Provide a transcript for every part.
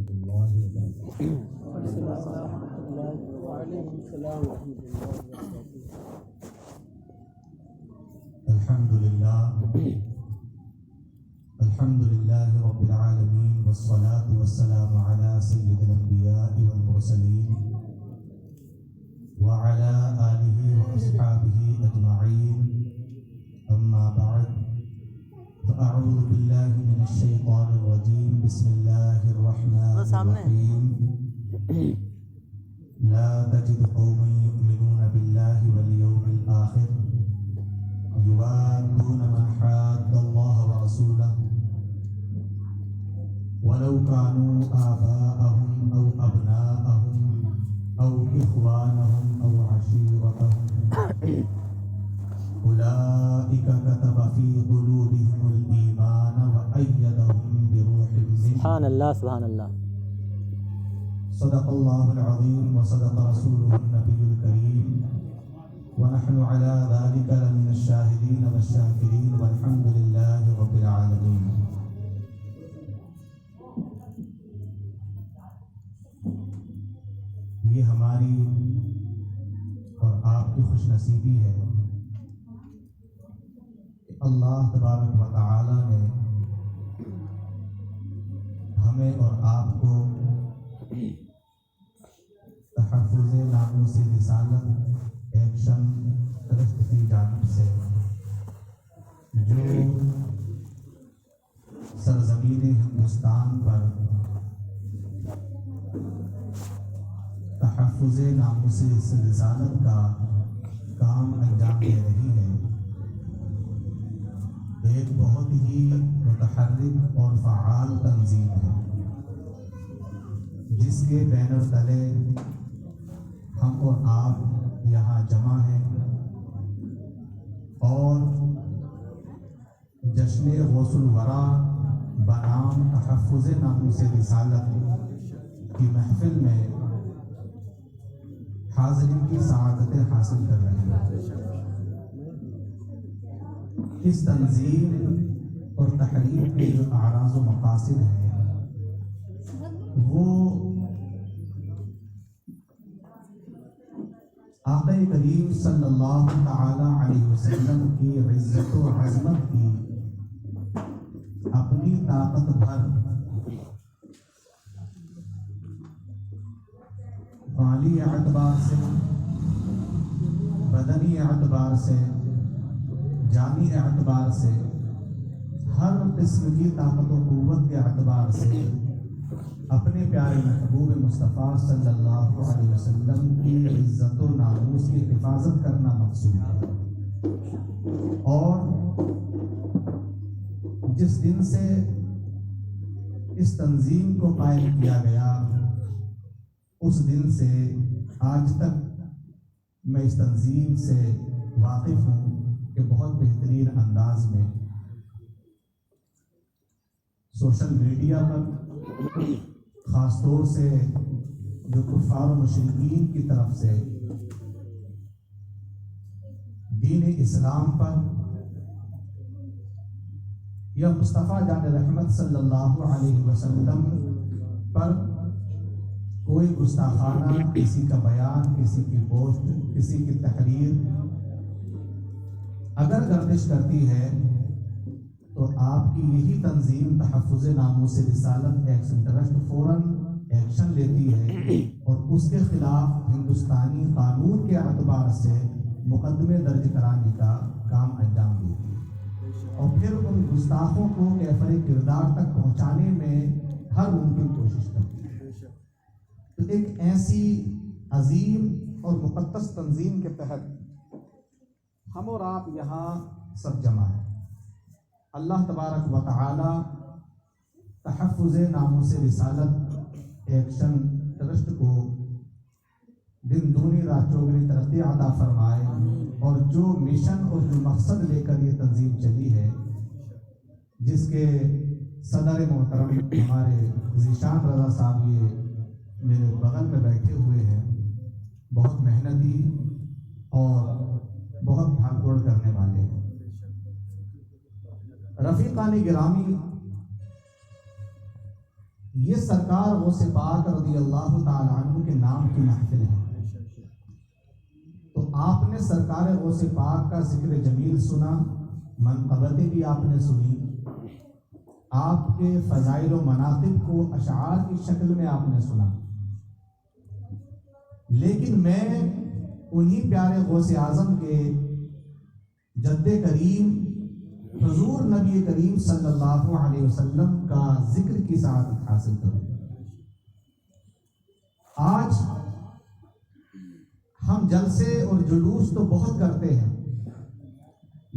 الله وبركاته. وعليكم السلام ورحمة الله وبركاته. الحمد لله رب العالمين، والصلاة والسلام على سيد الأنبياء والمرسلين وعلى آله وأصحابه أجمعين. أما بعد، فأعوذ بالله من الشيطان الرجيم. بسم الله الرحمن الرحيم. لا تجد قوما يؤمنون بالله واليوم الآخر يوادون من حاد الله ورسوله ولو كانوا آباءهم أو أبناءهم أو إخوانهم أو عشيرتهم أولئك كتب في قلوبهم الإيمان وأيدهم بروح منه. سبحان اللہ سبحان اللہ. صدق الله العظيم وصدق رسوله النبي الكريم، ونحن على ذلك لمن الشاهدين والشاكرين، والحمد لله رب العالمين. یہ ہماری اور آپ کی خوش نصیبی ہے کہ اللہ تبارک و تعالی نے ہمیں اور آپ کو تحفظ ناموس رسالت ایکشن ٹرسٹ کی جانب سے جو سرزمین ہندوستان پر تحفظ ناموس رسالت کا کام انجام دے رہی ہے، ایک بہت ہی متحرک اور فعال تنظیم ہے، جس کے بینر تلے ہم اور آپ یہاں جمع ہیں اور جشن غوث الورا بنام تحفظ ناموس رسالت کی محفل میں حاضرین کی سعادتیں حاصل کر رہے ہیں۔ اس تنظیم اور تحریک کے جو اعراض و مقاصد ہیں وہ آقا کریم صلی اللہ تعالی علیہ وسلم کی عزت و عظمت کی اپنی طاقت بھر مالی اعتبار سے، بدنی اعتبار سے، جانی اعتبار سے، ہر قسم کی طاقت و قوت کے اعتبار سے اپنے پیارے محبوب مصطفیٰ صلی اللہ علیہ وسلم کی عزت و ناموس کی حفاظت کرنا مقصود ہے۔ اور جس دن سے اس تنظیم کو قائم کیا گیا اس دن سے آج تک میں اس تنظیم سے واقف ہوں کہ بہت بہترین انداز میں سوشل میڈیا پر خاص طور سے جو کفار و مشرکین کی طرف سے دین اسلام پر یا مصطفیٰ جان رحمت صلی اللہ علیہ وسلم پر کوئی گستاخانہ، کسی کا بیان، کسی کی پوسٹ، کسی کی تحریر اگر گردش کرتی ہے تو آپ کی یہی تنظیم تحفظ ناموس رسالت ایکشن ٹرسٹ فوراً ایکشن لیتی ہے اور اس کے خلاف ہندوستانی قانون کے اعتبار سے مقدمے درج کرانے کا کام انجام دیتی ہے اور پھر ان گستاخوں کو کیفر کردار تک پہنچانے میں ہر ممکن کوشش کرتی ہے۔ تو ایک ایسی عظیم اور مقدس تنظیم کے تحت ہم اور آپ یہاں سب جمع ہیں۔ اللہ تبارک و تعالی تحفظ ناموس رسالت ایکشن ٹرسٹ کو دن دونی رات چوگنی ترقی عطا فرمائے اور جو مشن اور جو مقصد لے کر یہ تنظیم چلی ہے، جس کے صدر محترم ہمارے ذیشان رضا صاحب یہ میرے بغل میں بیٹھے ہوئے ہیں، بہت محنتی اور بہت بھاگ دوڑ کرنے والے ہیں۔ رفیقان گرامی، یہ سرکار غوث پاک رضی اللہ تعالی عنہ کے نام کی محفل ہے، تو آپ نے سرکار غوث پاک کا ذکر جمیل سنا، منقبتیں بھی آپ نے سنی، آپ کے فضائل و مناقب کو اشعار کی شکل میں آپ نے سنا، لیکن میں انہی پیارے غوث اعظم کے جد کریم حضور نبی کریم صلی اللہ علیہ وسلم کا ذکر کی سعادت حاصل کروں۔ آج ہم جلسے اور جلوس تو بہت کرتے ہیں،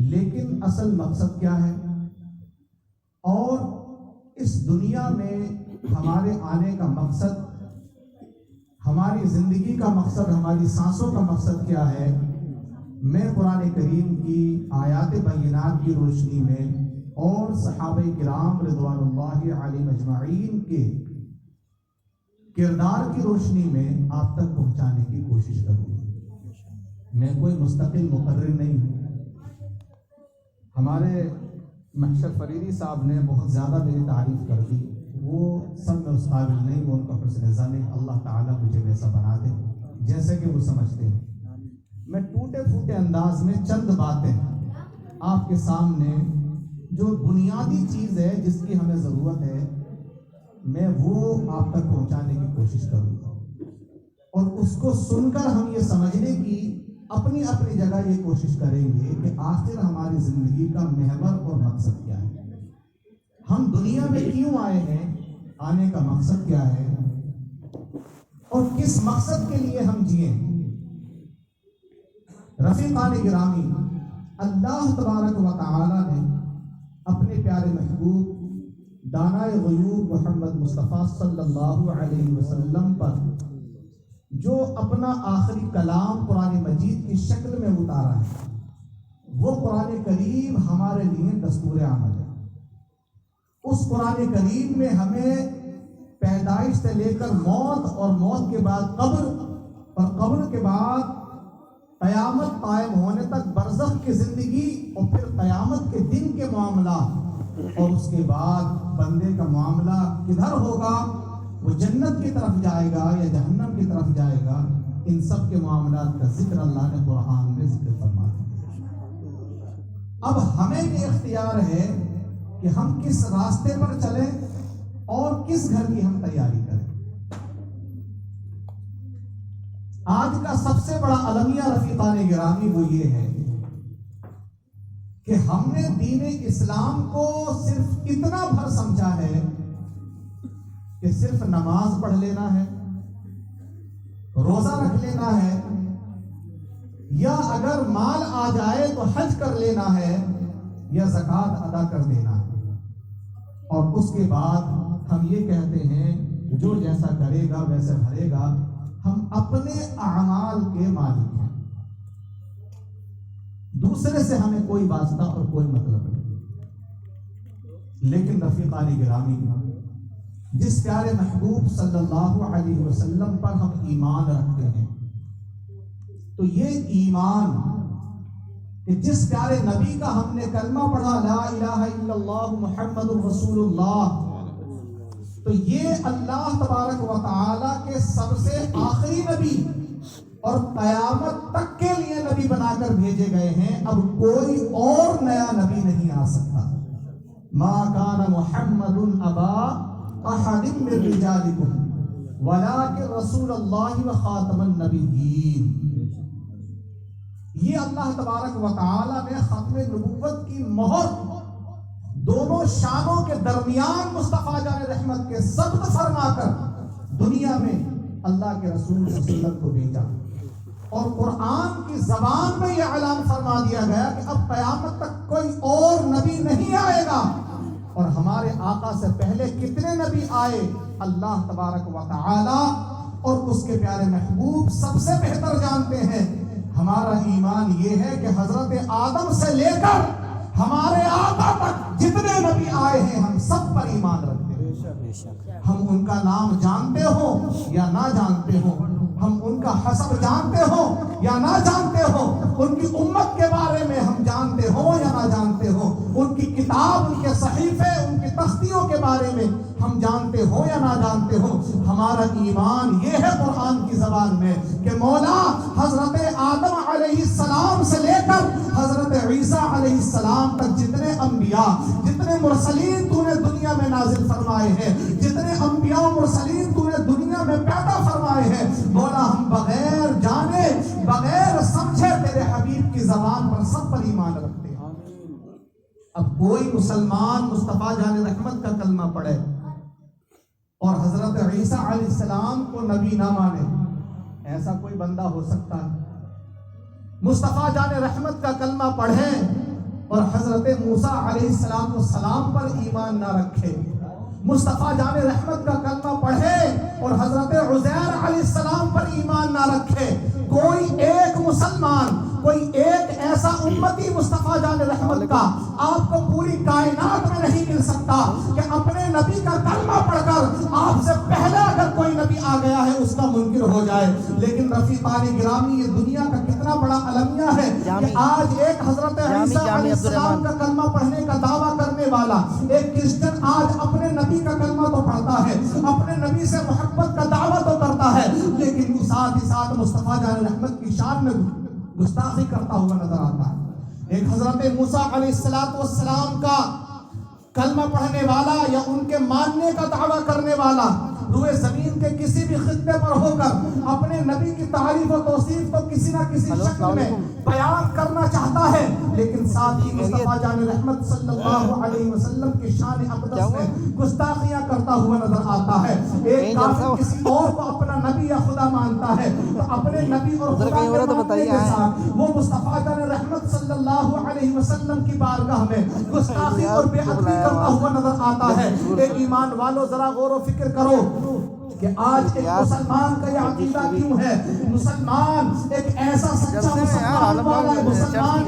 لیکن اصل مقصد کیا ہے؟ اور اس دنیا میں ہمارے آنے کا مقصد، ہماری زندگی کا مقصد، ہماری سانسوں کا مقصد کیا ہے؟ میں قرآن کریم کی آیات بینات کی روشنی میں اور صحابہ کرام رضوان اللہ علیہم اجمعین کے کردار کی روشنی میں آپ تک پہنچانے کی کوشش کروں گا۔ میں کوئی مستقل مقرر نہیں ہوں۔ ہمارے محشر فریدی صاحب نے بہت زیادہ میری تعریف کر دی، وہ سب میں اس قابل نہیں، وہ ان کا حسن ظن ہے، اللہ تعالیٰ مجھے ویسا بنا دے جیسے کہ وہ سمجھتے ہیں۔ میں ٹوٹے پھوٹے انداز میں چند باتیں آپ کے سامنے، جو بنیادی چیز ہے جس کی ہمیں ضرورت ہے، میں وہ آپ تک پہنچانے کی کوشش کروں گا، اور اس کو سن کر ہم یہ سمجھنے کی اپنی اپنی جگہ یہ کوشش کریں گے کہ آخر ہماری زندگی کا محور اور مقصد کیا ہے، ہم دنیا میں کیوں آئے ہیں، آنے کا مقصد کیا ہے، اور کس مقصد کے لیے ہم جئیں۔ رفیقان گرامی، اللہ تبارک و تعالی نے اپنے پیارے محبوب دانائے غیوب محمد مصطفیٰ صلی اللہ علیہ وسلم پر جو اپنا آخری کلام قرآن مجید کی شکل میں اتارا ہے، وہ قرآن کریم ہمارے لیے دستور عمل ہے۔ اس قرآن کریم میں ہمیں پیدائش سے لے کر موت، اور موت کے بعد قبر، اور قبر کے بعد قیامت قائم ہونے تک برزخ کی زندگی، اور پھر قیامت کے دن کے معاملات، اور اس کے بعد بندے کا معاملہ کدھر ہوگا، وہ جنت کی طرف جائے گا یا جہنم کی طرف جائے گا، ان سب کے معاملات کا ذکر اللہ نے قرآن میں ذکر فرمایا۔ اب ہمیں یہ اختیار ہے کہ ہم کس راستے پر چلیں اور کس گھر کی ہم تیاری کریں۔ آج کا سب سے بڑا المیہ رفیقان گرامی وہ یہ ہے کہ ہم نے دین اسلام کو صرف اتنا بھر سمجھا ہے کہ صرف نماز پڑھ لینا ہے، روزہ رکھ لینا ہے، یا اگر مال آ جائے تو حج کر لینا ہے، یا زکوٰۃ ادا کر دینا ہے، اور اس کے بعد ہم یہ کہتے ہیں جو جیسا کرے گا ویسے بھرے گا، ہم اپنے اعمال کے مالک ہیں، دوسرے سے ہمیں کوئی واسطہ اور کوئی مطلب نہیں۔ لیکن رفیقان گرامی، جس پیارے محبوب صلی اللہ علیہ وسلم پر ہم ایمان رکھتے ہیں، تو یہ ایمان کہ جس پیارے نبی کا ہم نے کلمہ پڑھا لا الہ الا اللہ محمد الرسول اللہ، تو یہ اللہ تبارک و تعالی کے سب سے آخری نبی اور قیامت تک کے لیے نبی بنا کر بھیجے گئے ہیں۔ اب کوئی اور نیا نبی نہیں آ سکتا۔ ما کان محمد ابا احد من رجالکم ولکن رسول اللہ و خاتم النبیین۔ یہ اللہ تبارک و تعالی نے ختم نبوت کی مہر دونوں شانوں کے درمیان مصطفیٰ جان رحمت کے ثبت فرما کر دنیا میں اللہ کے رسول صلی اللہ علیہ وسلم کو بھیجا، اور قرآن کی زبان میں یہ اعلان فرما دیا گیا کہ اب قیامت تک کوئی اور نبی نہیں آئے گا۔ اور ہمارے آقا سے پہلے کتنے نبی آئے، اللہ تبارک و تعالی اور اس کے پیارے محبوب سب سے بہتر جانتے ہیں۔ ہمارا ایمان یہ ہے کہ حضرت آدم سے لے کر ہمارے آقا تک جتنے نبی آئے ہیں ہم سب پر ایمان رکھتے ہیں۔ ہم ان کا نام جانتے ہوں یا نہ جانتے ہوں، ہم ان کا حسب جانتے ہوں یا نہ جانتے ہوں، ان کی امت کے بارے میں ہم جانتے ہوں یا نہ جانتے ہوں، ان کی کتاب، ان کے صحیفے، ان کی تختیوں کے بارے میں ہم جانتے ہو یا نہ جانتے ہو، ہمارا ایمان یہ ہے قرآن کی زبان میں کہ مولا حضرت آدم علیہ السلام سے لے کر حضرت عیسیٰ علیہ السلام تک جتنے انبیاء، جتنے مرسلین تو نے دنیا میں نازل فرمائے ہیں، جتنے انبیاء و مرسلین تو نے دنیا میں پیدا فرمائے ہیں، مولا ہم بغیر جانے بغیر سمجھے تیرے حبیب کی زبان پر سب پر ایمان رکھتے ہیں۔ اب کوئی مسلمان مصطفیٰ جان رحمت کا کلمہ پڑھے اور حضرت عیسیٰ علیہ السلام کو نبی نہ مانے، ایسا کوئی بندہ ہو سکتا ہے؟ مصطفیٰ جان رحمت کا کلمہ پڑھے اور حضرت موسیٰ علیہ السلام پر ایمان نہ رکھے، مصطفیٰ جان رحمت کا کلمہ پڑھے اور حضرت عزیر علیہ السلام پر ایمان نہ رکھے، کوئی ایک مسلمان، کوئی ایک ایسا امتی مصطفیٰ جان رحمت کا آپ کو پوری کائنات میں نہیں مل سکتا کہ اپنے نبی کا کلمہ پڑھ کر آپ سے پہلے اگر کوئی نبی آ گیا ہے اس کا منکر ہو جائے۔ لیکن رفیقان گرامی، یہ دنیا کا کتنا بڑا المیہ ہے کہ آج ایک حضرت عیسیٰ علیہ السلام کا کلمہ پڑھنے کا دعویٰ کرنے والا ایک کرسچن آج اپنے نبی کا کلمہ تو پڑھتا ہے، اپنے نبی سے محبت کا دعویٰ تو کرتا ہے، لیکن ساتھ ہی ساتھ مصطفیٰ جان رحمت کی شان میں گستاخی کرتا ہوا نظر آتا ہے۔ ایک حضرت موسیٰ علیہ السلام کا کلمہ پڑھنے والا یا ان کے ماننے کا دعویٰ کرنے والا روئے زمین کے کسی بھی خطے پر ہو کر اپنے نبی کی تعریف و توصیف تو کسی نہ کسی شکل میں بیان کرنا چاہتا ہے، لیکن ساتھ ہی مصطفیٰ جان رحمت صلی اللہ علیہ وسلم کی شان اقدس میں گستاخیاں کرتا ہوا نظر آتا ہے۔ ایک کافر کسی اور کو اپنا نبی یا خدا مانتا ہے تو اپنے نبی اور خدا کے ماننے کے ساتھ وہ مصطفیٰ جان رحمت صلی اللہ علیہ وسلم کی بارگاہ میں گستاخی اور بے ادبی کرتا ہوا نظر آتا ہے۔ ایک ایمان والو ذرا غور و فکر کرو کہ آج ایک مسلمان کا یہ عقیدہ کیوں ہے؟ مسلمان ایک ایسا سچا مسلمان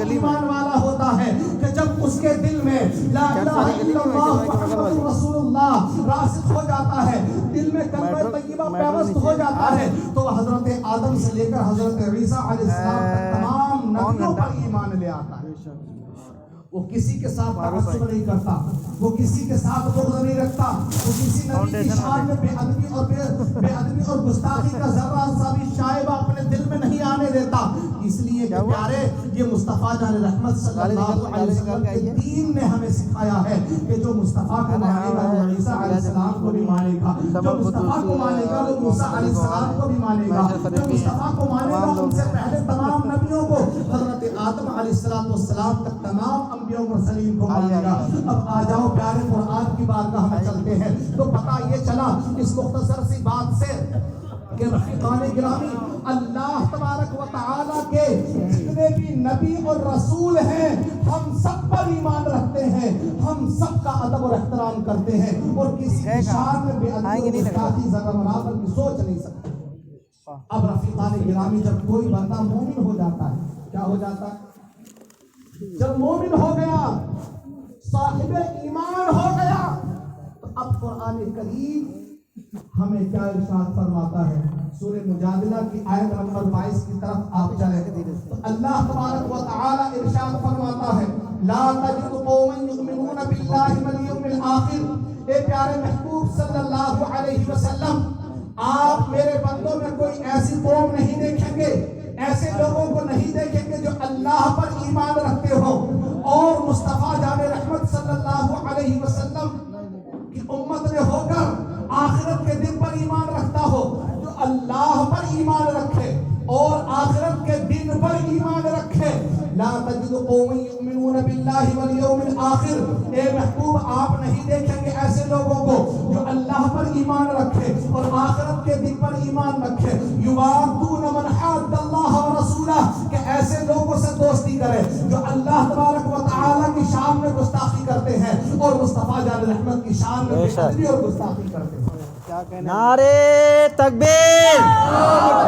ایمان والا ہوتا ہے کہ جب اس کے دل میں لا الہ الا اللہ محمد رسول اللہ راسخ ہو جاتا ہے، دل میں کلمہ طیبہ پیوست ہو جاتا ہے، تو حضرت آدم سے لے کر حضرت عیسیٰ علیہ السلام تک تمام نبیوں پر ایمان لے آتا ہے۔ وہ کسی کے ساتھ تعصب نہیں کرتا، وہ کسی کے ساتھ بغض نہیں رکھتا، وہ کسی نبی کی شان میں بے ادبی اور گستاخی کا ذرہ سا بھی شائبہ اپنے دل میں نہیں آنے دیتا۔ اس لیے کہ پیارے یہ مصطفیٰ جان رحمت صلی اللہ علیہ وسلم کے دین نے ہمیں سکھایا ہے کہ جو مصطفیٰ کو مانے گا وہ عیسیٰ علیہ السلام کو بھی مانے گا، جو مصطفیٰ کو مانے گا وہ موسیٰ علیہ السلام کو بھی مانے گا، جو مصطفیٰ کو مانے گا ان سے پہلے تمام نبیوں کو، حضرت آدم علیہ السلام تک تمام انبیاء مرسلین کو مانے گا۔ اب آ جاؤ پیارے قرآن کی بارگاہ میں چلتے ہیں تو پتہ یہ چلا اس مختصر سی بات سے کہ رفیقان گرامی اللہ تبارک و تعالیٰ کے جتنے بھی نبی اور رسول ہیں ہم سب پر ایمان رکھتے ہیں، ہم سب کا ادب اور احترام کرتے ہیں اور کسی کی شان میں بے ادبی اور گستاخی ذرہ برابر بھی سوچ نہیں سکتے۔ اب رفیقان گرامی جب کوئی بندہ مومن ہو جاتا ہے، کیا ہو جاتا ہے؟ جب مومن ہو گیا، صاحب ایمان ہو گیا، تو اب قرآن کریم ہمیں کیا ارشاد فرماتا ہے؟ سورہ مجادلہ کی آیت نمبر 22 کی طرف آپ چلیں تو اللہ تبارک و تعالی ارشاد فرماتا ہے لا تجد قوما یؤمنون باللہ والیوم الآخر۔ اے پیارے محبوب صلی اللہ علیہ وسلم، آپ میرے بندوں میں کوئی ایسی قوم نہیں دیکھیں گے، ایسے لوگوں کو نہیں دیکھیں گے جو اللہ پر ایمان رکھتے ہو اور مصطفیٰ جان رحمت صلی اللہ علیہ وسلم کی امت میں ہو کر آخرت کے دن پر ایمان رکھتا ہو، جو اللہ پر ایمان رکھے اور آخرت کے دن پر ایمان رکھے۔ لا تجد قوم یؤمنون باللہ والیوم الآخر، اے محبوب آپ نہیں دیکھیں گے ایسے لوگوں کو جو اللہ پر ایمان رکھے اور آخرت کے دن پر ایمان رکھے، یوادون من حاد اللہ ورسولہ، کہ ایسے لوگوں سے دوستی کرے جو اللہ تبارک و تعالیٰ کی شان میں گستاخی کرتے ہیں اور مصطفیٰ جان رحمت کی شان میں بے ادبی اور گستاخی کرتے ہیں۔ نعرے تکبیر،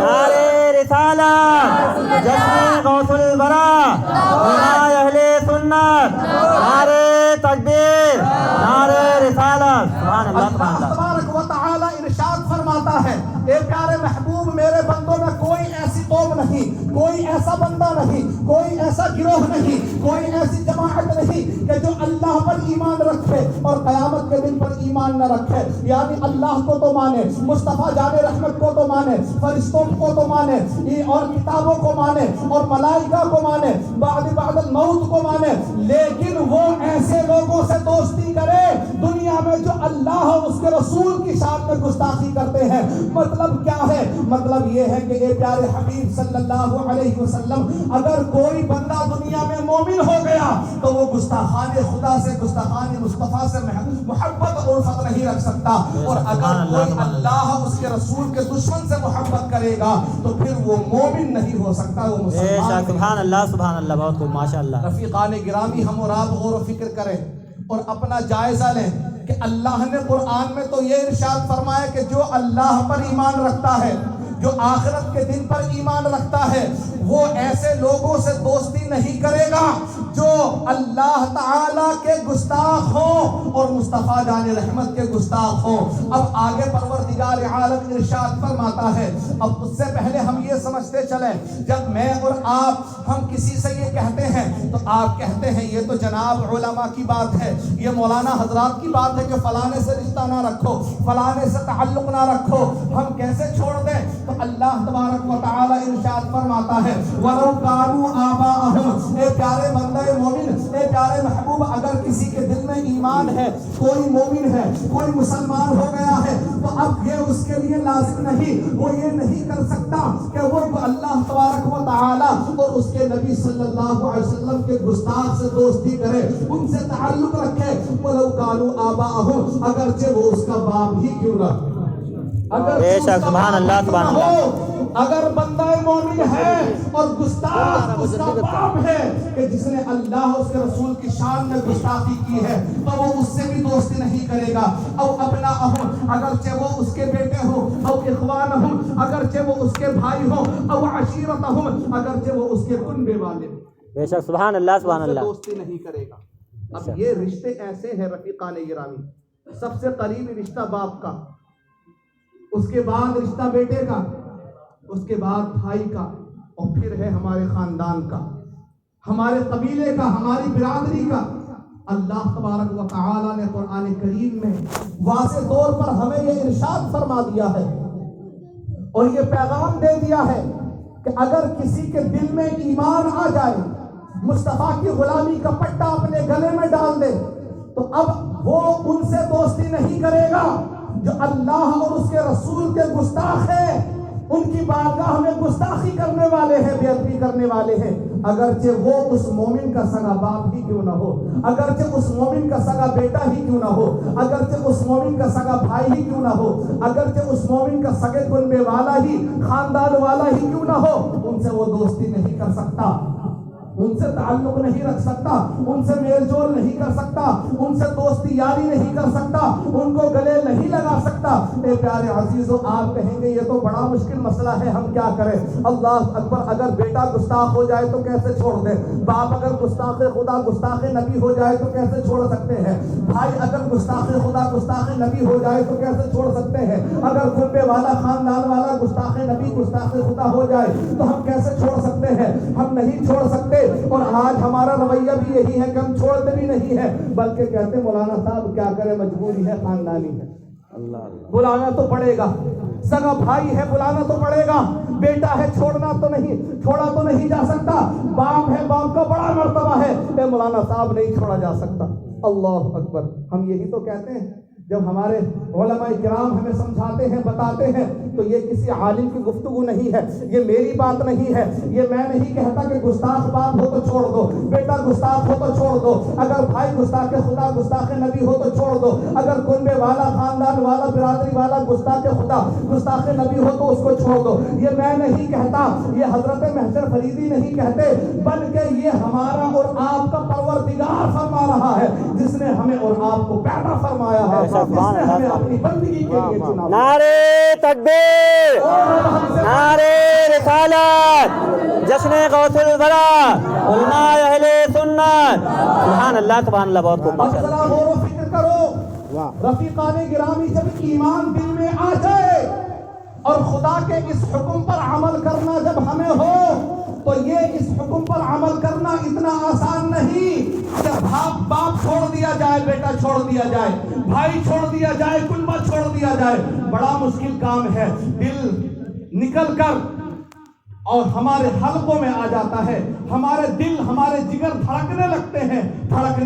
نعرے رسالت، جشن غوث الورا، نعرہ اہل سنت، نعرے تکبیر، نعرے رسالت۔ سبحان اللہ، سبحان اللہ۔ اللہ تبارک و تعالی ارشاد فرماتا ہے اے پیارے محبوب میرے بندوں میں کوئی ایسی قوم نہیں، کوئی ایسا بندہ نہیں، کوئی ایسا گروہ نہیں، کوئی ایسی جماعت نہیں کہ جو اللہ پر ایمان رکھے اور قیامت کے دن پر ایمان نہ رکھے، یعنی اللہ کو تو مانے، مصطفیٰ جان رحمت کو تو مانے، فرشتوں کو تو مانے اور کتابوں کو مانے اور ملائکہ کو مانے، بعد الموت کو مانے، لیکن وہ ایسے لوگوں سے دوستی کرے دنیا میں جو اللہ اور اس کے رسول کی شان میں گستاخی کرتے ہیں۔ مطلب کیا ہے؟ مطلب یہ ہے کہ اے پیارے حبیب صلی اللہ علیہ وسلم اگر کوئی بندہ دنیا میں مومن ہو گیا تو وہ گستاخان خدا سے، گستاخان مصطفیٰ سے محبت اور الفت نہیں رکھ سکتا، اور اگر کوئی اللہ اس کے رسول کے دشمن سے محبت کرے گا تو پھر وہ مومن نہیں ہو سکتا، وہ مسلمان۔ سبحان اللہ سبحان اللہ، بہت خوب ماشاء اللہ۔ رفیقان گرامی ہم اور آپ غور و فکر کریں اور اپنا جائزہ لیں کہ اللہ نے قرآن میں تو یہ ارشاد فرمایا کہ جو اللہ پر ایمان رکھتا ہے، جو آخرت کے دن پر ایمان رکھتا ہے، وہ ایسے لوگوں سے دوستی نہیں کرے گا جو اللہ تعالیٰ کے گستاخ ہوں اور مصطفیٰ جان رحمت کے گستاخ ہوں۔ اب آگے پروردگار عالم ارشاد فرماتا ہے، اب اس سے پہلے ہم یہ سمجھتے چلیں جب میں اور آپ ہم کسی سے یہ کہتے ہیں تو آپ کہتے ہیں یہ تو جناب علماء کی بات ہے، یہ مولانا حضرات کی بات ہے کہ فلانے سے رشتہ نہ رکھو، فلانے سے تعلق نہ رکھو، ہم کیسے چھوڑ دیں؟ تو اللہ تبارک و تعالی ارشاد فرماتا ہے وَلَوْ كَانُوا آبَاءَهُمْ، اے پیارے بندہ مومن، اے پیارے محبوب، اگر کسی کے دل میں ایمان ہے، کوئی مومن ہے، کوئی مسلمان ہو گیا ہے، تو اب یہ اس کے لیے لازم نہیں، وہ یہ نہیں کر سکتا کہ وہ اللہ تبارک و تعالی اور اس کے نبی صلی اللہ علیہ وسلم کے گستاخ سے دوستی کرے، ان سے تعلق رکھے۔ وَلَوْ كَانُوا آبَاءَهُمْ، اگرچہ وہ اس کا باپ ہی کیوں نہ، بے شک، سبحان اللہ سبحان اللہ۔ اگر بندہ مومن ہے اور گستاخ اس کا باپ ہے کہ جس نے اللہ اس کے رسول کی شان میں گستاخی کی ہے، تو وہ اس سے بھی دوستی نہیں کرے گا۔ او ابناءہم، اگرچہ وہ اس کے بیٹے ہوں، او اخوانہم، اگرچہ وہ اس کے بھائی ہوں، او عشیرتہم، اگرچہ وہ اس کے کنبے والے ہوں، بے شک، سبحان اللہ سبحان اللہ، دوستی نہیں کرے گا۔ اب یہ رشتے ایسے ہیں رفیقان گرامی، سب سے قریبی رشتہ باپ کا، اس کے بعد رشتہ بیٹے کا، اس کے بعد بھائی کا، اور پھر ہے ہمارے خاندان کا، ہمارے قبیلے کا، ہماری برادری کا۔ اللہ تبارک و تعالی نے قرآن کریم میں واضح طور پر ہمیں یہ ارشاد فرما دیا ہے اور یہ پیغام دے دیا ہے کہ اگر کسی کے دل میں ایمان آ جائے، مصطفیٰ کی غلامی کا پٹا اپنے گلے میں ڈال دے، تو اب وہ ان سے دوستی نہیں کرے گا جو اللہ اور اس کے رسول کے گستاخ ہیں، ان کی بارگاہ میں گستاخی کرنے والے ہیں، بے ادبی کرنے والے ہیں، اگرچہ وہ اس مومن کا سگا باپ ہی کیوں نہ ہو، اگرچہ اس مومن کا سگا بیٹا ہی کیوں نہ ہو، اگرچہ اس مومن کا سگا بھائی ہی کیوں نہ ہو، اگرچہ اس مومن کا سگے کنبے والا ہی، خاندان والا ہی کیوں نہ ہو، ان سے وہ دوستی نہیں کر سکتا، ان سے تعلق نہیں رکھ سکتا، ان سے میل جول نہیں کر سکتا، ان سے دوستی یاری نہیں کر سکتا، ان کو گلے نہیں لگا سکتا۔ اے پیارے عزیزو، آپ کہیں گے یہ تو بڑا مشکل مسئلہ ہے، ہم کیا کریں؟ اللہ اکبر، اگر بیٹا گستاخ ہو جائے تو کیسے چھوڑ دیں؟ باپ اگر گستاخ خدا گستاخ نبی ہو جائے تو کیسے چھوڑ سکتے ہیں؟ بھائی اگر گستاخ خدا گستاخ نبی ہو جائے تو کیسے چھوڑ سکتے ہیں؟ اگر کنبے والا خاندان والا گستاخ نبی گستاخ خدا ہو جائے تو ہم کیسے چھوڑ سکتے ہیں؟ ہم نہیں چھوڑ سکتے، اور آج ہمارا رویہ بھی یہی ہے کہ ہم چھوڑتے بھی نہیں ہیں، بلکہ کہتے مولانا صاحب کیا کرے، مجبوری ہے، خاندانی ہے، بلانا تو پڑے گا، سگا بھائی ہے بلانا تو پڑے گا، بیٹا ہے چھوڑا تو نہیں جا سکتا، باپ ہے باپ کا بڑا مرتبہ ہے، اے مولانا صاحب نہیں چھوڑا جا سکتا۔ اللہ اکبر، ہم یہی تو کہتے ہیں جب ہمارے علماء کرام ہمیں سمجھاتے ہیں، بتاتے ہیں، تو یہ کسی عالم کی گفتگو نہیں ہے، یہ میری بات نہیں ہے، یہ میں نہیں کہتا کہ گستاخ باپ ہو تو چھوڑ دو، بیٹا گستاخ ہو تو چھوڑ دو، اگر بھائی گستاخ خدا گستاخ نبی ہو تو چھوڑ دو، اگر کنبے والا خاندان والا برادری والا گستاخ خدا گستاخ نبی ہو تو اس کو چھوڑ دو۔ یہ میں نہیں کہتا، یہ حضرت محشر فریدی نہیں کہتے، بلکہ یہ ہمارا اور آپ کا پروردگار فرما رہا ہے، جس نے ہمیں اور آپ کو پیدا فرمایا ہے، جس نے ہمیں اپنی بندگی کے لیے چنا۔ نعرے تکبیر، نعرے رسالت، جشن غوث الورا، علماء اہل سنت، سبحان اللہ سبحان اللہ، بہت خوب۔ اب ذرا غور و فکر کرو، رفیقان گرامی، جب ایمان دل میں آ جائے اور خدا کے اس حکم پر عمل کرنا جب ہمیں ہو تو یہ اس حکم پر عمل کرنا اتنا آسان نہیں کہ باپ چھوڑ دیا جائے، بیٹا چھوڑ دیا جائے، بھائی چھوڑ دیا جائے، کنبہ چھوڑ دیا جائے۔ بڑا مشکل کام ہے۔ دل نکل کر اور ہمارے حلقوں میں آ جاتا ہے، ہمارے دل ہمارے جگر دھڑکنے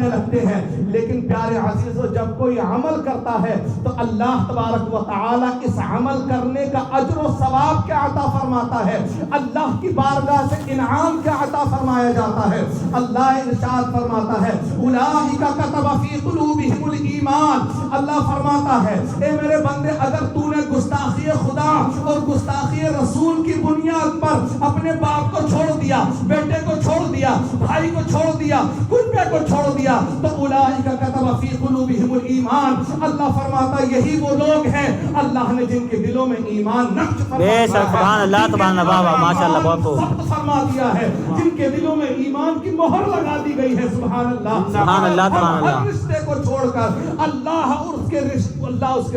لگتے ہیں لیکن پیارے عزیزو جب کوئی عمل کرتا ہے تو اللہ تبارک و تعالی اس عمل کرنے کا اجر و ثواب کیا عطا فرماتا ہے، اللہ کی بارگاہ سے انعام کیا عطا فرمایا جاتا ہے۔ اللہ ارشاد فرماتا ہے اولئک کتب فی قلوبہم الایمان، اللہ فرماتا ہے اے میرے بندے اگر تو نے گستاخی خدا اور گستاخی رسول کی بنیاد پر اپنے باپ کو چھوڑ دیا، بیٹے کو چھوڑ دیا، بھائی کو چھوڑ دیا، کنبے کو چھوڑ دیا تو اولئک کتب فی قلوبہم الایمان، اللہ فرماتا یہی وہ لوگ ہیں اللہ نے جن کے دلوں میں ایمان نقش فرما دیا ہے، سبحان اللہ سبحان اللہ، واہ ماشاءاللہ بہت خوب، ثبت فرما دیا ہے، جن کے دلوں میں ایمان کی مہر لگا دی گئی ہے۔ سبحان اللہ سبحان اللہ سبحان اللہ۔ ہر رشتے کو چھوڑ کر اللہ اور اس کے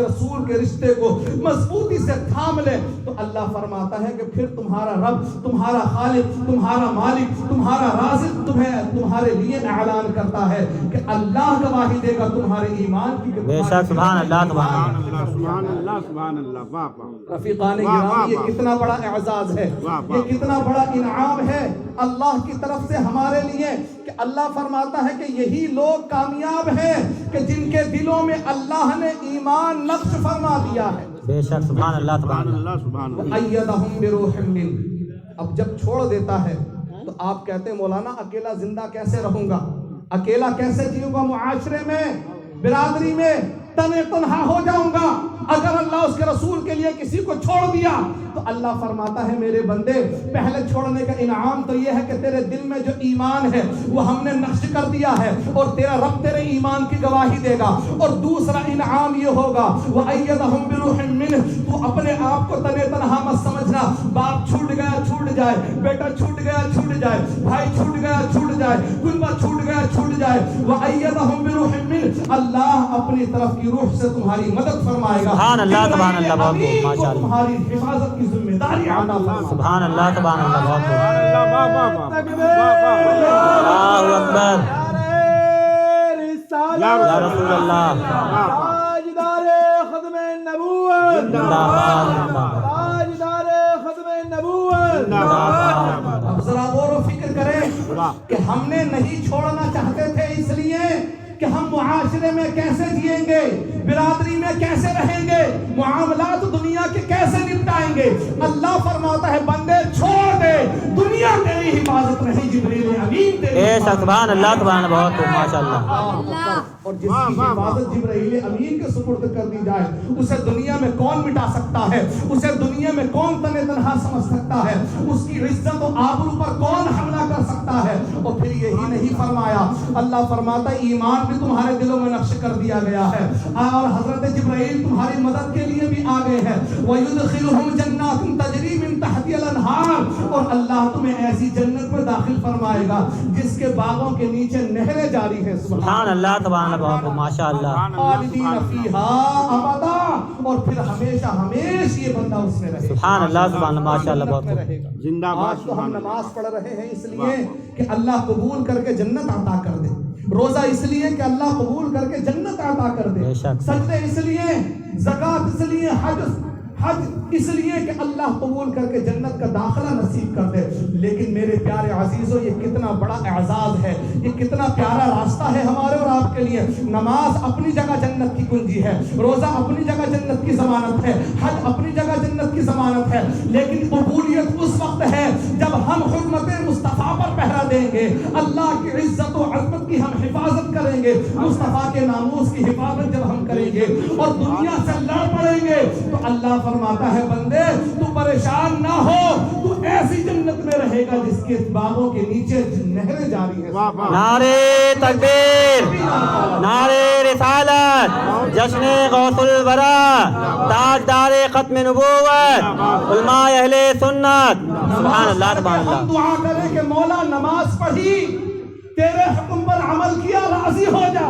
رسول کے رشتے کو مضبوطی سے تھام لے تو اللہ فرماتا ہے کہ پھر تمہارا رب، تمہارا خالق، تمہارا مالک، تمہارا رازق تمہارے لیے اعلان کرتا ہے کہ اللہ گواہی دے گا تمہارے ایمان کی کہ بے شک سبحان اللہ سبحان اللہ۔ سبحان اللہ سبحان اللہ، واہ واہ رفیقان گرامی، یہ کتنا بڑا اعزاز ہے، یہ کتنا بڑا انعام ہے اللہ کی طرف سے ہمارے لیے کہ اللہ فرماتا ہے کہ یہی لوگ کامیاب ہیں کہ جن کے دلوں میں اللہ نے ایمان نقش فرما دیا ہے۔ بے شک سبحان اللہ سبحان اللہ۔ اللہ سبحان اللہ۔ ایدہم بروح من، اب جب چھوڑ دیتا ہے تو آپ کہتے ہیں مولانا اکیلا زندہ کیسے رہوں گا، اکیلا کیسے جیوں گا، معاشرے میں برادری میں تنہا ہو جاؤں گا۔ اگر اللہ اس کے رسول کے لیے کسی کو چھوڑ دیا تو اللہ فرماتا ہے میرے بندے پہلے چھوڑنے کا انعام تو یہ ہے کہ تیرے دل میں جو ایمان ہے وہ ہم نے نقش کر دیا ہے اور تیرا رب تیرے ایمان کی گواہی دے گا، اور دوسرا انعام یہ ہوگا وَأَيَّدَهُمْ بِرُوحٍ مِّنْهُ، تو اپنے آپ کو تنہا مت سمجھنا، باپ چھوٹ گیا چھوٹ جائے، بیٹا چھوٹ گیا چھوٹ جائے، بھائی چھوٹ گیا چھوٹ جائے، کنبہ چھوٹ گیا چھوٹ جائے، وَأَيَّدَهُمْ بِرُوحٍ مِّنْهُ، اللہ اپنی طرف کی روح سے تمہاری مدد فرمائے گا، سبحان اللہ سبحان اللہ، بہت خوب ماشاءاللہ، تمہاری حفاظت کی ذمہ داری عطا فرمائے گا۔ سبحان اللہ سبحان اللہ، بہت خوب، اللہ واہ واہ واہ، اللہ اکبر، یا رسول اللہ، تاجدار ختم نبوت، زندہ باد زندہ باد، تاجدار ختم نبوت۔ اب ذرا غور و فکر کریں کہ ہم نے نہیں چھوڑنا چاہتے تھے اس لیے کہ ہم معاشرے میں کیسے جئیں گے، برادری میں کیسے رہیں گے، معاملات دنیا کے کیسے نپٹائیں گے۔ اللہ فرماتا ہے بندے چھوڑ دے، دنیا تیری حفاظت نہیں، جبریل امین تیری بے حفاظت شک سبحان اللہ سبحان اللہ، بہت خوب ماشاءاللہ، اور جس کی حفاظت جبرائیل امین کے سپرد کر دی جائے اسے دنیا میں کون مٹا سکتا ہے، اسے دنیا میں کون تنہا سمجھ سکتا ہے، اس کی عزت و آبرو پر کون حملہ کر سکتا ہے۔ اور پھر یہی نہیں فرمایا، اللہ فرماتا ہے ایمان بھی تمہارے دلوں میں نقش کر دیا گیا ہے، اور حضرت جبرائیل تمہاری مدد کے لیے بھی آ گئے ہیں۔ وَيُدْخِلُهُمْ جَنَّاتٍ تَجْرِي مِن تَحْتِهَا الْأَنْهَارُ، اور اللہ تمہیں ایسی جنت میں داخل فرمائے گا جس کے باغوں کے نیچے نہریں جاری ہیں۔ سبحان اللہ سبحان اللہ، بہت خوب ماشاءاللہ، خالدین فیہا ابدا، اور پھر ہمیشہ ہمیشہ یہ بندہ اس میں رہے گا۔ سبحان اللہ سبحان اللہ، ماشاءاللہ بہت خوب، رہے گا۔ زندہ باد آج تو ہم نماز پڑھ رہے ہیں اس لیے کہ اللہ قبول کر کے جنت عطا کر دے، روزہ اس لیے کہ اللہ قبول کر کے جنت عطا کر دے، بے شک، سجدے اس لیے، زکوٰۃ اس لیے، حج اس لیے کہ اللہ قبول کر کے جنت کا داخلہ نصیب کر دے۔ لیکن میرے پیارے عزیزو یہ کتنا بڑا اعزاز ہے، یہ کتنا پیارا راستہ ہے ہمارے اور آپ کے لیے۔ نماز اپنی جگہ جنت کی کنجی ہے، روزہ اپنی جگہ جنت کی ضمانت ہے، حج اپنی جگہ جنت کی ضمانت ہے، لیکن قبولیت اس وقت ہے جب ہم حرمت مصطفیٰ پر پہرا دیں گے، اللہ کی عزت و عظمت کی ہم حفاظت کریں گے، مصطفیٰ کے ناموس کی حفاظت جب ہم کریں گے اور دنیا سے لڑ پڑیں گے تو اللہ فرماتا ہے بندے تو پریشان نہ ہو، تو ایسی جنت میں رہے گا جس کے باغوں کے نیچے نہریں جاری ہیں۔ نعرے تکبیر، نعرے رسالت، جشن غوث الورا، تاجدار ختم نبوت، علماء اہل سنت، سبحان اللہ سبحان ہم اللہ، دعا کریں کہ مولا نماز پڑھی، تیرے حکم پر عمل کیا، راضی ہو جا،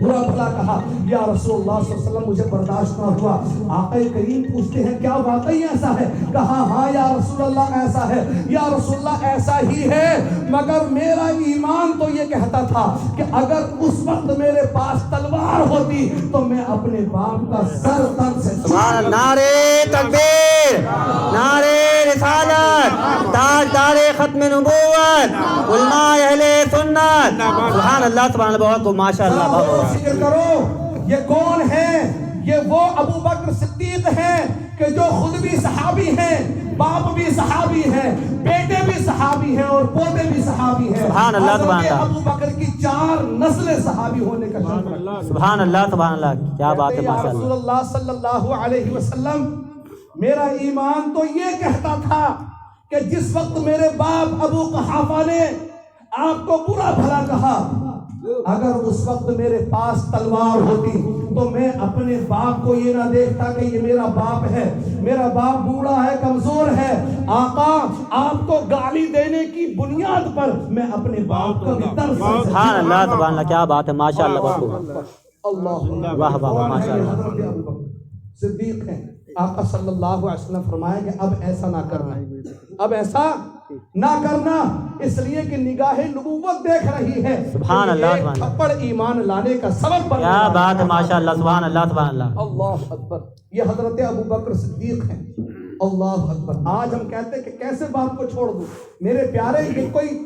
برا بھلا کہا. یا رسول اللہ صلی اللہ علیہ وسلم مجھے برداشت نہ ہوا. آقا کریم پوچھتے ہیں کیا واقعی ایسا ہے؟ کہا ہاں یا رسول اللہ ایسا ہے. یا رسول اللہ ایسا ہی ہے، مگر میرا ایمان تو یہ کہتا تھا کہ اگر اس وقت میرے پاس تلوار ہوتی تو میں اپنے باپ کا سر تن سے. سبحان اللہ. نعرے تکبیر، نعرے رسالت، تاجدار ختم نبوت، علماء اہل سنت. سبحان اللہ سبحان اللہ. بہت ماشاء اللہ. بہت فکر کرو یہ کون ہے؟ یہ وہ ابو بکر صدیق ہیں کہ جو خود بھی صحابی ہیں، باپ بھی صحابی ہیں، بیٹے بھی صحابی ہیں اور پوتے بھی صحابی ہیں. سبحان اللہ سبحان اللہ. ابو بکر کی 4 نسلیں صحابی ہونے کا شرف رکھتی. سبحان اللہ سبحان اللہ. کیا بات ہے یا ماشاء رسول اللہ. اللہ صلی اللہ علیہ وسلم میرا ایمان تو یہ کہتا تھا کہ جس وقت میرے باپ ابو قحافہ نے آپ کو برا بھلا کہا، اگر اس وقت میرے پاس تلوار ہوتی تو میں اپنے باپ کو یہ نہ دیکھتا کہ یہ میرا باپ ہے، میرا باپ بوڑھا ہے، کمزور ہے. آقا آپ کو گالی دینے کی بنیاد پر میں اپنے باپ کو بھی ترس. سبحان اللہ سبحان اللہ. کیا بات ہے ماشاء اللہ. بہت اللہ واہ واہ واہ ماشاء اللہ. حضرت ابو بکر صدیق ہیں. آقا صلی اللہ علیہ وسلم فرمایا کہ اب ایسا نہ کرنا، اب ایسا نہ کرنا، اس لیے کہ نگاہ نبوت دیکھ رہی ہے. سبحان اللہ ایک تھپڑ ایمان لانے کا سبب بن کیا بات ہے ماشاء اللہ. سبحان اللہ سبحان اللہ. اللہ اکبر. یہ حضرت ابو بکر صدیق ہیں. اللہ اکبر. آج ہم کہتے ہیں کہ کیسے باپ کو چھوڑ دوں. میرے پیارے یہ کوئی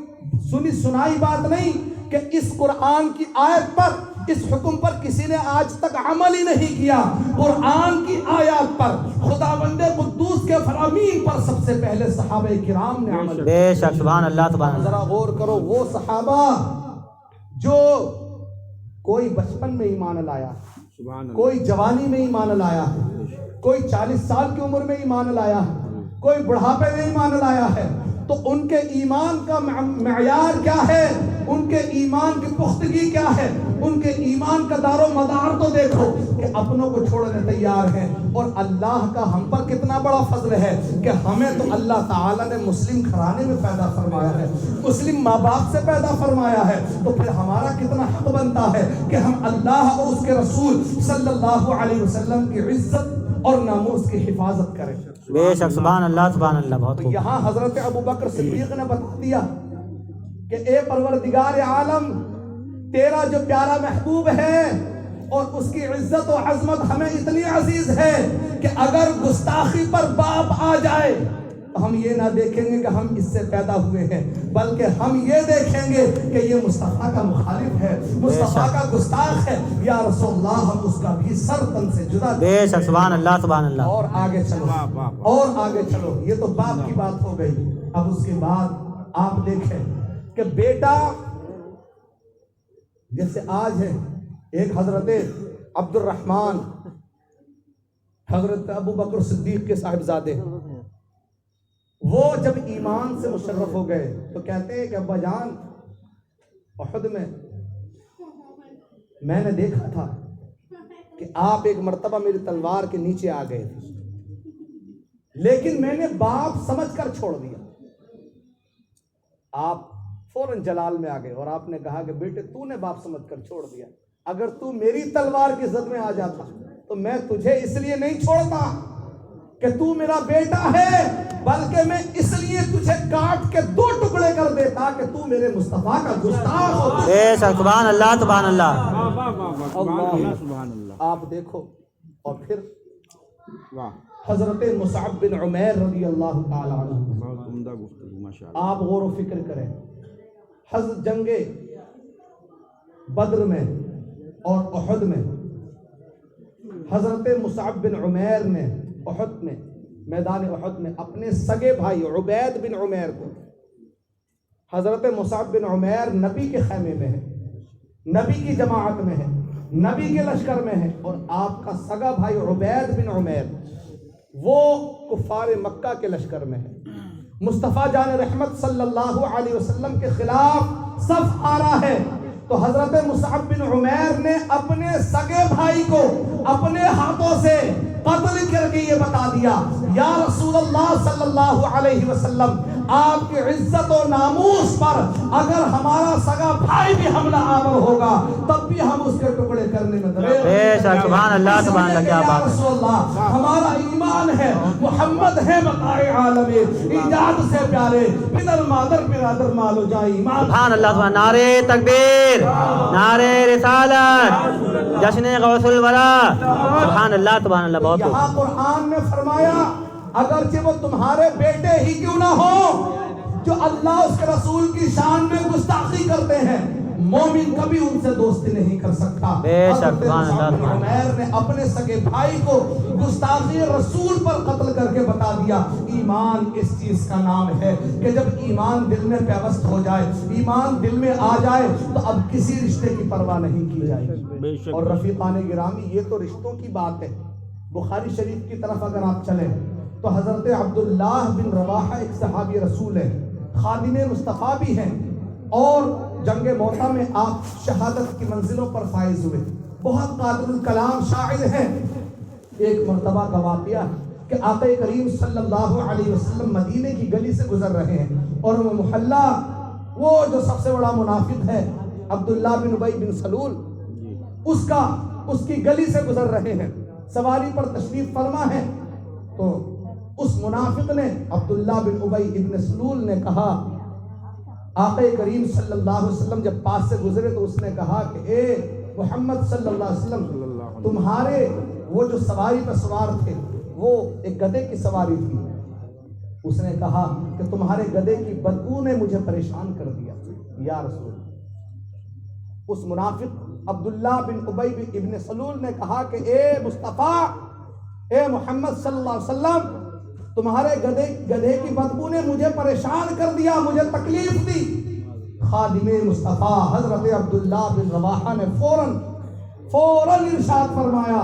سنی سنائی بات نہیں کہ اس قرآن کی آیت پر، اس حکم پر کسی نے آج تک عمل ہی نہیں کیا. قرآن کی آیات پر، خداوند قدوس کے فرامین پر سب سے پہلے صحابہ کرام نے عمل کیا. بے شک. سبحان اللہ سبحان اللہ. ذرا غور کرو، وہ صحابہ جو کوئی بچپن میں ایمان لایا، کوئی جوانی میں ایمان لایا، کوئی 40 سال کی عمر میں ایمان لایا، کوئی بڑھاپے میں ایمان لایا ہے، تو ان کے ایمان کا معیار کیا ہے، ان کے ایمان کی پختگی کیا ہے، ان کے ایمان کا دار و مدار تو دیکھو کہ اپنوں کو چھوڑنے تیار ہیں. اور اللہ کا ہم پر کتنا بڑا فضل ہے کہ ہمیں تو اللہ تعالیٰ نے مسلم گھرانے میں پیدا فرمایا ہے، مسلم ماں باپ سے پیدا فرمایا ہے. تو پھر ہمارا کتنا حق بنتا ہے کہ ہم اللہ اور اس کے رسول صلی اللہ علیہ وسلم کی عزت اور ناموس کی حفاظت کریں. بے شک. سبحان اللہ سبحان اللہ. بہت تو یہاں حضرت ابو بکر صدیق نے بتا دیا کہ اے پروردگار عالم، تیرا جو پیارا محبوب ہے اور اس کی عزت و عظمت ہمیں اتنی عزیز ہے کہ اگر گستاخی پر باپ آ جائے تو ہم یہ نہ دیکھیں گے کہ ہم اس سے پیدا ہوئے ہیں، بلکہ ہم یہ دیکھیں گے کہ یہ مصطفیٰ کا مخالف ہے، مصطفیٰ کا گستاخ ہے. یا رسول اللہ ہم اس کا بھی سر تن سے جدا. بے شک. سبحان اللہ سبحان اللہ. اور آگے چلو، اور آگے چلو. یہ تو باپ کی بات ہو گئی. اب اس کے بعد آپ دیکھیں کہ بیٹا جیسے آج ہے، ایک حضرت عبد الرحمن حضرت ابو بکر صدیق کے صاحبزادے، وہ جب ایمان سے مشرف ہو گئے تو کہتے ہیں کہ ابا جان، احد میں نے دیکھا تھا کہ آپ ایک مرتبہ میری تلوار کے نیچے آ گئے تھے، لیکن میں نے باپ سمجھ کر چھوڑ دیا. آپ فوراً جلال میں آ گئے اور آپ نے کہا کہ بیٹے تو نے باپ سمجھ کر چھوڑ دیا، اگر تو میری تلوار کی زد میں آ جاتا تو میں تجھے اس لیے نہیں چھوڑتا کہ تو میرا بیٹا ہے، بلکہ میں اس لیے تجھے کاٹ کے 2 ٹکڑے کر دیتا کہ تو میرے مصطفیٰ کا گستاخ ہو. بے شک. سبحان اللہ سبحان اللہ. اللہ آپ دیکھو. اور پھر حضرت مصعب بن عمیر رضی اللہ تعالی عنہ، آپ غور و فکر کریں. حضرت جنگ بدر میں اور احد میں حضرت مصعب بن عمیر نے احد میں، میدان احد میں اپنے سگے بھائی عبید بن عمیر کو، حضرت مصعب بن عمیر نبی کے خیمے میں ہے، نبی کی جماعت میں ہے، نبی کے لشکر میں ہے، اور آپ کا سگا بھائی عبید بن عمیر وہ کفار مکہ کے لشکر میں ہے. مصطفیٰ جان رحمت صلی اللہ علیہ وسلم کے خلاف صف آ رہا ہے. تو حضرت مصعب بن عمیر نے اپنے سگے بھائی کو اپنے ہاتھوں سے قتل کر کے یہ بتا دیا، یا رسول اللہ صلی اللہ علیہ وسلم، آپ کی عزت و ناموس پر اگر ہمارا سگا بھائی بھی حملہ آور ہوگا تب بھی ہم اس کے ٹکڑے کرنے میں دریغ بے شک سبحان اللہ سبحان اللہ کیا بات ہے رسول اللہ ہمارا ایمان ہے محمد ہے بقاء عالم ایجاد سے پیارے پدر مادر برادر مالو جائے ایمان سبحان اللہ سبحان نعرے تکبیر نعرے رسالت جشن غوث الورا سبحان اللہ بہت یہاں قرآن نے فرمایا اگرچہ وہ تمہارے بیٹے ہی کیوں نہ ہو جو اللہ اس کے رسول کی شان میں گستاخی کرتے ہیں مومن کبھی ان سے دوستی نہیں کر سکتا بے شک سبحان اللہ عمیر نے اپنے سگے بھائی کو گستاخی رسول پر قتل کر کے بتا دیا ایمان اس چیز کا نام ہے کہ جب ایمان دل میں پیوست ہو جائے ایمان دل میں آ جائے تو اب کسی رشتے کی پرواہ نہیں کی جائے اور رفیقان گرامی یہ تو رشتوں کی بات ہے بخاری شریف کی طرف اگر آپ چلیں تو حضرت عبداللہ بن رواحہ ایک صحابی رسول ہے خادم مصطفیٰ بھی ہیں اور جنگ موطا میں آپ شہادت کی منزلوں پر فائز ہوئے بہت قادر الکلام شاعر ہیں ایک مرتبہ کا واقعہ کہ آقا کریم صلی اللہ علیہ وسلم مدینے کی گلی سے گزر رہے ہیں اور وہ محلہ وہ جو سب سے بڑا منافق ہے عبداللہ بن ابی بن سلول اس کی گلی سے گزر رہے ہیں سواری پر تشریف فرما ہے تو اس منافق نے عبداللہ بن ابی بن سلول نے کہا آقا کریم صلی اللہ علیہ وسلم جب پاس سے گزرے تو اس نے کہا کہ اے محمد صلی اللہ علیہ وسلم تمہارے وہ جو سواری پر سوار تھے وہ ایک گدھے کی سواری تھی اس نے کہا کہ تمہارے گدھے کی بدبو نے مجھے پریشان کر دیا یا رسول اس منافق عبداللہ بن ابی بن سلول نے کہا کہ اے مصطفیٰ اے محمد صلی اللہ علیہ وسلم تمہارے گدھے کی بدبو نے مجھے پریشان کر دیا مجھے تکلیف دی خادم مصطفیٰ حضرت عبداللہ بن رواحہ نے فوراً ارشاد فرمایا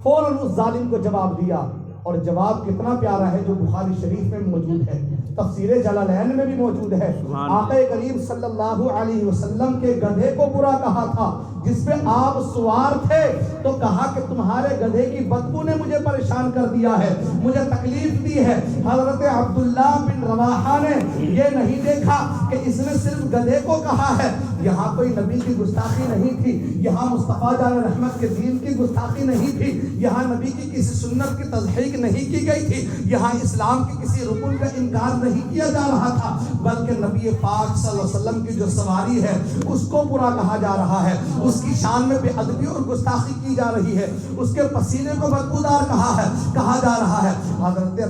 فوراً اس ظالم کو جواب دیا اور جواب کتنا پیارا ہے جو بخاری شریف میں موجود ہے تفسیر جلالین میں بھی موجود ہے آقا کریم صلی اللہ علیہ وسلم کے گدھے کو برا کہا تھا جس پہ آپ سوار تھے تو کہا کہ تمہارے گدھے کی بدبو نے مجھے پریشان کر دیا ہے مجھے تکلیف دی ہے حضرت عبداللہ بن رواحہ نے یہ نہیں دیکھا کہ اس نے صرف گدھے کو کہا ہے یہاں کوئی نبی کی گستاخی نہیں تھی یہاں مصطفیٰ جان رحمت کے دین کی گستاخی نہیں تھی یہاں نبی کی کسی سنت کی تضحیق نہیں کی گئی تھی یہاں اسلام کے کسی رکن کا انکار نہیں کیا جا رہا تھا بلکہ نبی پاک صلی اللہ علیہ وسلم کی جو سواری ہے اس کو برا کہا جا رہا ہے اس کی شان میں بے ادبی اور گستاخی کی جا رہی ہے اس کے پسینے کو بدبودار کہا جا رہا ہے حضرت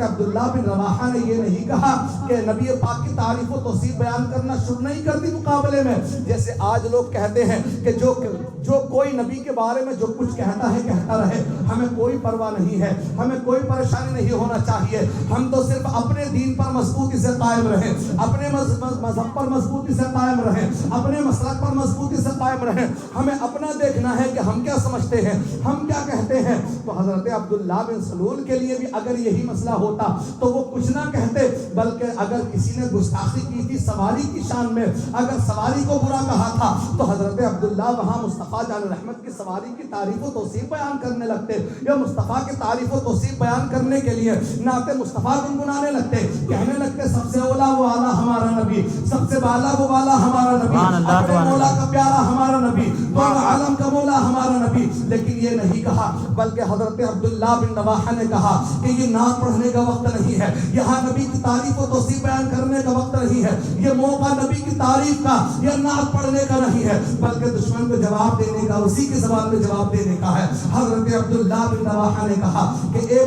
عبداللہ بن رواحہ نے یہ نہیں کہا کہ نبی پاک کی تعریف و توصیف بیان کرنا شروع نہیں کر دی مقابلے میں جیسے آج لوگ کہتے ہیں کہ جو کوئی نبی کے بارے میں جو کچھ کہتا ہے کہتا رہے ہمیں کوئی پرواہ نہیں ہے ہمیں کوئی پریشانی نہیں ہونا چاہیے ہم تو صرف اپنے دین پر مضبوطی سے قائم رہیں اپنے مذہب پر مضبوطی سے قائم رہیں اپنے مسلک پر مضبوطی سے قائم رہیں ہمیں اپنا دیکھنا ہے کہ ہم کیا سمجھتے ہیں ہم کیا کہتے ہیں تو حضرت عبداللہ بن سلول کے لیے بھی اگر یہی مسئلہ ہوتا تو وہ کچھ نہ کہتے بلکہ اگر کسی نے گستاخی کی تھی سواری کی شان میں اگر سواری کو برا کہا تھا تو حضرت عبداللہ وہاں مصطفیٰ جان رحمت کی سواری کی تعریف و توصیف بیان کرنے لگتے یا مصطفیٰ کی تعریف و توصیف بیان کرنے کے لیے نعت مصطفیٰ گنگنانے لگتے کہنے لگتے سب سے اولا وہ اعلیٰ ہمارا نبی سب سے بالا وہ والا ہمارا نبی اپنے مولا کا پیارا ہمارا نبی عالم کا مولا ہمارا نبی لیکن یہ نہیں کہا بلکہ حضرت عبداللہ بن رواحہ نے کہا کہ یہ نعت پڑھنے کا وقت نہیں ہے یہاں نبی کی تعریف و توصیف بیان کرنے کا وقت نہیں ہے یہ موقع نبی کی تعریف کا یا نعت پڑھنے کا نہیں ہے بلکہ دشمن کو جواب دینے کا اسی کے زبان میں جواب دینے کا ہے حضرت عبداللہ بن رواحہ نے کہا کہ اے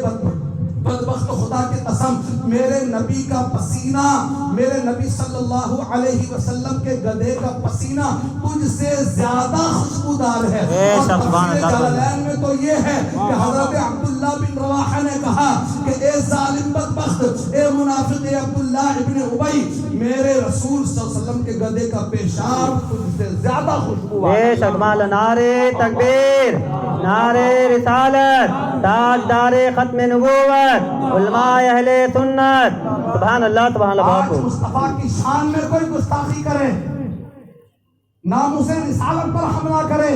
بدبخت خدا کی قسم میرے نبی کا پسینہ میرے نبی صلی اللہ علیہ وسلم کے گدھے کا پسینہ تجھ سے زیادہ خوشبودار ہے اور تفسیر جلالین میں تو یہ ہے کہ حضرت عبداللہ بن رواحہ نے کہا کہ اے ظالم بدبخت اے منافق عبداللہ ابن ابی میرے رسول صلی اللہ علیہ وسلم کے گدھے کا پیشاب تجھ سے زیادہ خوشبودار ہے شکمال نعرے تکبیر نعرے رسالت تاجدار ختم نبوت علماء اہل سنت سبحان اللہ آج مصطفیٰ کی شان میں کوئی گستاخی کرے ناموس رسالت پر حملہ کرے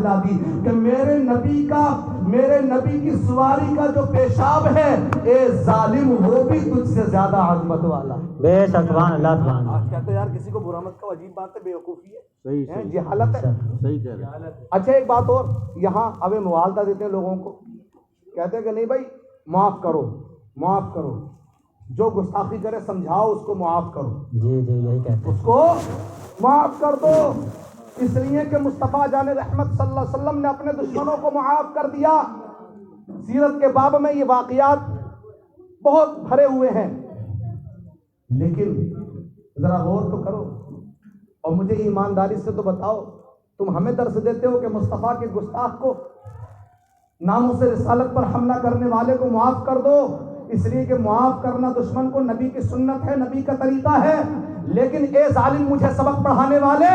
دلا دی کہ میرے نبی کی سواری کا جو پیشاب ہے اے ظالم وہ بھی تجھ سے زیادہ عظمت والا. بے شک سبحان اللہ سبحان اللہ. آج کہتے ہیں یار کسی کو برا مت کہو، عجیب بات ہے، بیوقوفی ہے، صحیح جہالت ہے. صحیح کہہ رہے ہیں. اچھا ایک بات اور، یہاں اب موالدہ دیتے ہیں لوگوں کو، کہتے ہیں کہ نہیں بھائی معاف کرو، جو گستاخی کرے سمجھاؤ اس کو معاف کرو. جی جی یہی کہتے ہیں. اس کو معاف کر دو، اس لیے کہ مصطفیٰ جان رحمت صلی اللہ علیہ وسلم نے اپنے دشمنوں کو معاف کر دیا. سیرت کے باب میں یہ واقعات بہت بھرے ہوئے ہیں، لیکن ذرا غور تو کرو اور مجھے ایمانداری سے تو بتاؤ، تم ہمیں درس دیتے ہو کہ مصطفیٰ کے گستاخ کو، ناموس رسالت پر حملہ کرنے والے کو معاف کر دو، اس لیے کہ معاف کرنا دشمن کو نبی کی سنت ہے، نبی کا طریقہ ہے. لیکن اے ظالم مجھے سبق پڑھانے والے،